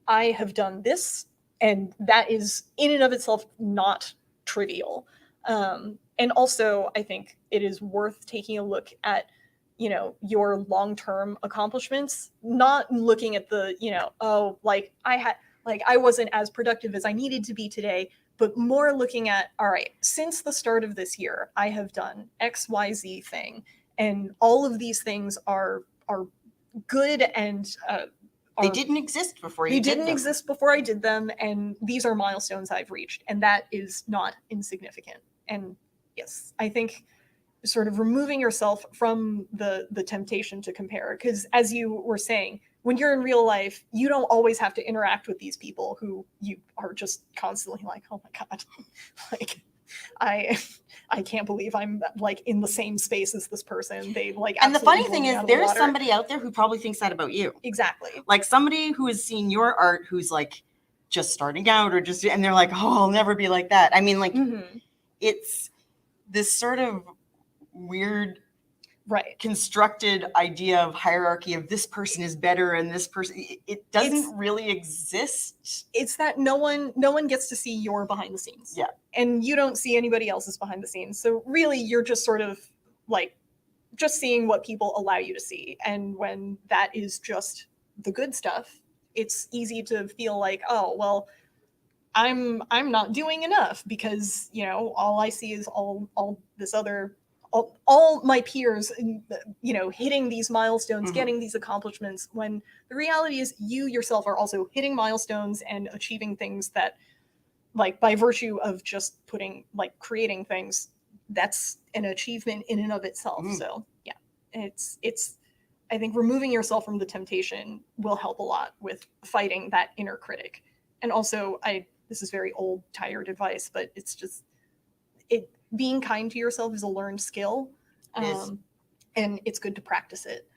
I have done this, and that is in and of itself not trivial. And also, I think it is worth taking a look at, you know, your long-term accomplishments, not looking at the, you know, oh, like I wasn't as productive as I needed to be today, but more looking at, all right, since the start of this year, I have done XYZ thing, and all of these things are good, and they didn't exist before you did them. They didn't exist before I did them, and these are milestones I've reached, and that is not insignificant. And yes, I think sort of removing yourself from the temptation to compare, because as you were saying, when you're in real life, you don't always have to interact with these people who you are just constantly like, oh my God, like I can't believe I'm like in the same space as this person. They like, and the funny absolutely thing blew me is, out of the there's water. somebody out there who probably thinks that about you. Exactly. Like somebody who has seen your art, who's like just starting out, or just, and they're like, oh, I'll never be like that. I mean, like, it's this sort of weird, right, constructed idea of hierarchy of this person is better and this person, it doesn't really exist. It's that no one gets to see your behind the scenes. Yeah. And you don't see anybody else's behind the scenes. So really you're just sort of like just seeing what people allow you to see. And when that is just the good stuff, it's easy to feel like, oh, well, I'm not doing enough, because, you know, all I see is all this other, all my peers, you know, hitting these milestones, getting these accomplishments, when the reality is you yourself are also hitting milestones and achieving things that, like, by virtue of just creating things, that's an achievement in and of itself. So yeah, it's I think removing yourself from the temptation will help a lot with fighting that inner critic. And also, this is very old, tired advice, but it's just being kind to yourself is a learned skill, and it's good to practice it.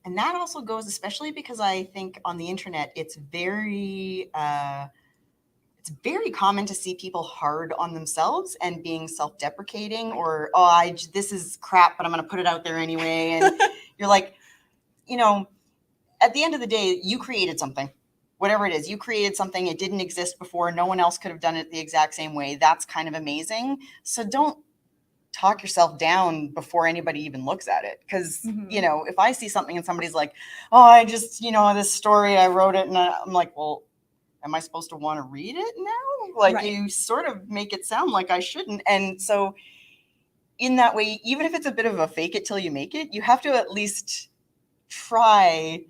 And that also goes, especially because I think on the internet, it's very common to see people hard on themselves and being self-deprecating, or, oh, this is crap, but I'm going to put it out there anyway. And you're like, you know, at the end of the day, you created something. Whatever it is, you created something. It didn't exist before. No one else could have done it the exact same way. That's kind of amazing. So don't talk yourself down before anybody even looks at it. Because, you know, if I see something and somebody's like, oh, I just, you know, this story, I wrote it, and I'm like, well, am I supposed to want to read it now? Like, you sort of make it sound like I shouldn't. And so in that way, even if it's a bit of a fake it till you make it, you have to at least try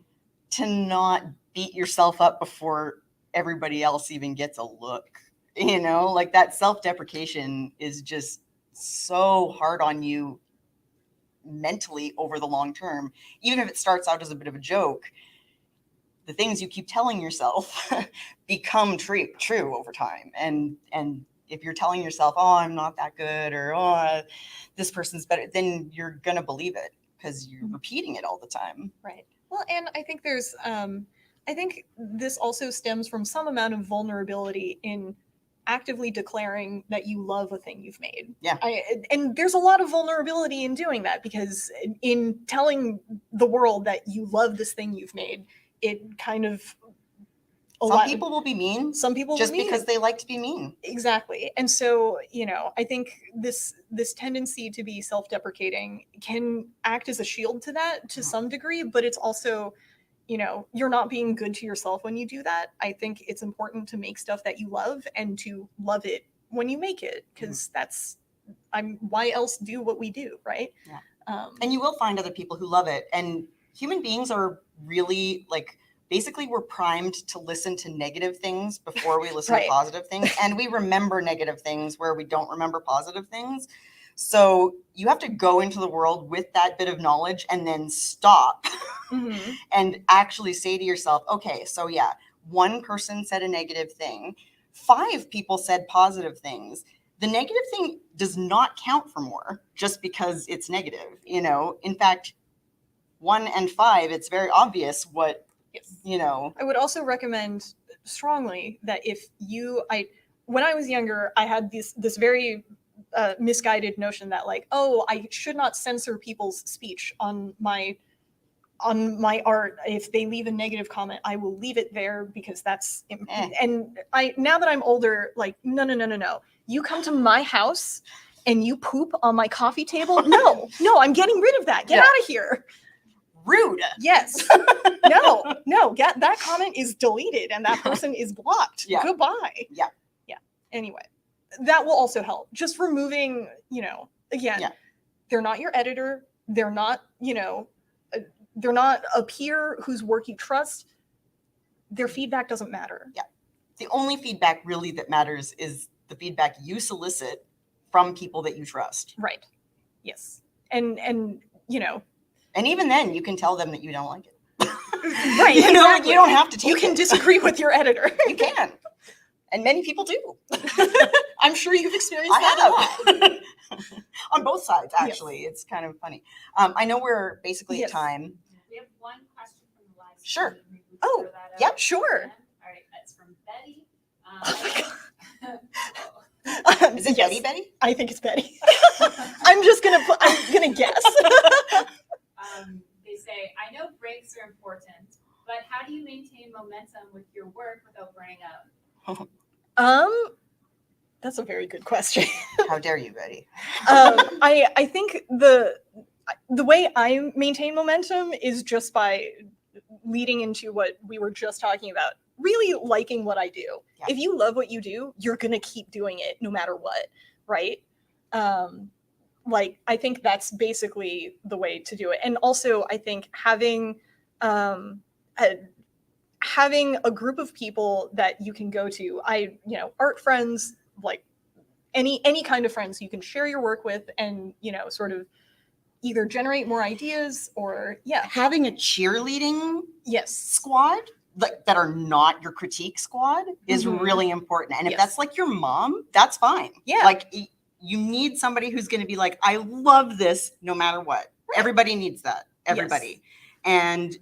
to not beat yourself up before everybody else even gets a look. You know, like that self-deprecation is just so hard on you mentally over the long term. Even if it starts out as a bit of a joke, the things you keep telling yourself become true over time. And if you're telling yourself, oh, I'm not that good, or oh, this person's better, then you're gonna believe it because you're repeating it all the time. Right. Well, and I think there's I think this also stems from some amount of vulnerability in actively declaring that you love a thing you've made. Yeah. And there's a lot of vulnerability in doing that, because in telling the world that you love this thing you've made, it kind of Some people will be mean. Some people just will be because they like to be mean. Exactly. And so, you know, I think this tendency to be self-deprecating can act as a shield to that to some degree, but it's also, you know, you're not being good to yourself when you do that. I think it's important to make stuff that you love and to love it when you make it, because that's why else do what we do, right? Yeah. And you will find other people who love it. And human beings are really like, basically we're primed to listen to negative things before we listen to positive things. And we remember negative things where we don't remember positive things. So you have to go into the world with that bit of knowledge and then stop and actually say to yourself, okay, so yeah, one person said a negative thing, 5 people said positive things. The negative thing does not count for more just because it's negative. You know, in fact, 1 and 5, it's very obvious what, you know. I would also recommend strongly that when I was younger, I had this very misguided notion that like, oh, I should not censor people's speech on my art. If they leave a negative comment, I will leave it there because that's and now that I'm older, like no. You come to my house and you poop on my coffee table? No, I'm getting rid of that. Get out of here. Rude. Yes. No. That comment is deleted and that person is blocked. Yeah. Goodbye. Yeah. Anyway, that will also help. Just removing, you know, again, they're not your editor. They're not, you know, they're not a peer whose work you trust. Their feedback doesn't matter. Yeah. The only feedback really that matters is the feedback you solicit from people that you trust. Right. Yes. And you know. And even then you can tell them that you don't like it. Right. You know, you don't have to take You can disagree with your editor. You can. And many people do. I'm sure you've experienced that a lot. On both sides, actually. Yes. It's kind of funny. I know we're basically at time. We have one question from the live. Sure. Oh, yep, sure. All right, that's from Betty. Is it Betty? I think it's Betty. I'm gonna guess. They say, I know breaks are important, but how do you maintain momentum with your work without burning out? That's a very good question. How dare you, Betty? I think the way I maintain momentum is just by leading into what we were just talking about. Really liking what I do. Yeah. If you love what you do, you're gonna keep doing it no matter what, right? Like I think that's basically the way to do it. And also I think having a group of people that you can go to, art friends, like any kind of friends you can share your work with and, you know, sort of either generate more ideas or having a cheerleading squad that are not your critique squad is really important. And if that's like your mom, that's fine. Yeah. Like you need somebody who's going to be like, I love this no matter what. Right. Everybody needs that. Everybody. Yes. And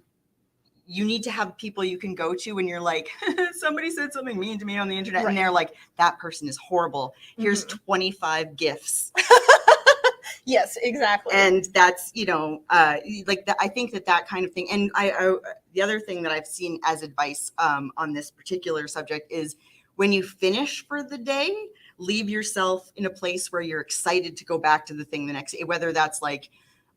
you need to have people you can go to when you're like, somebody said something mean to me on the internet. Right. And they're like, that person is horrible. Here's 25 GIFs. Yes, exactly. And that's, you know, I think that kind of thing. And the other thing that I've seen as advice on this particular subject is when you finish for the day, leave yourself in a place where you're excited to go back to the thing the next day, whether that's like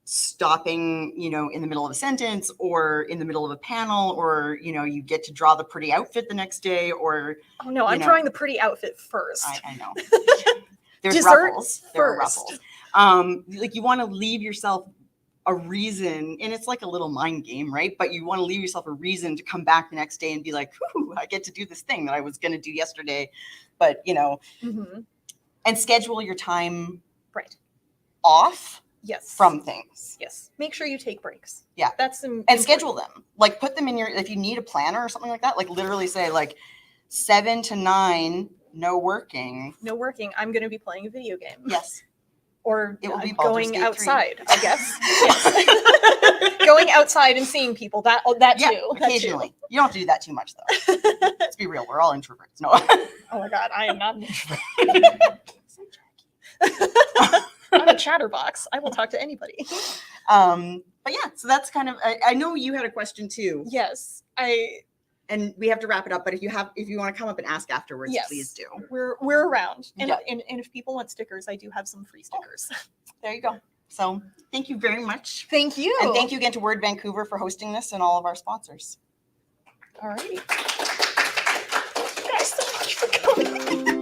stopping, you know, in the middle of a sentence or in the middle of a panel, or, you know, you get to draw the pretty outfit the next day, or. Oh no, I'm drawing the pretty outfit first. I know. There's ruffles. There are ruffles. Like you want to leave yourself a reason, and it's like a little mind game, right? But you want to leave yourself a reason to come back the next day and be like, whoo, I get to do this thing that I was going to do yesterday. But, you know, and schedule your time Right. off Yes. from things. Yes. Make sure you take breaks. Yeah. That's And schedule them. Like put them in your, if you need a planner or something like that, like literally say like 7 to 9, no working. No working. I'm going to be playing a video game. Yes. Or It will be Baldur's going Gate 3. outside, I guess. Yes. Going outside and seeing people. That too. That occasionally. too. You don't have to do that too much though. Let's be real. We're all introverts. No. Oh my god, I am not an introvert. I'm a chatterbox. I will talk to anybody. But yeah, so that's kind of, I know you had a question too. Yes. And we have to wrap it up, but if you want to come up and ask afterwards, Yes. please do. We're around. And, Yeah. and if people want stickers, I do have some free stickers. There you go. So thank you very much. Thank you. And thank you again to Word Vancouver for hosting this and all of our sponsors. All righty. Thank you guys so much for coming.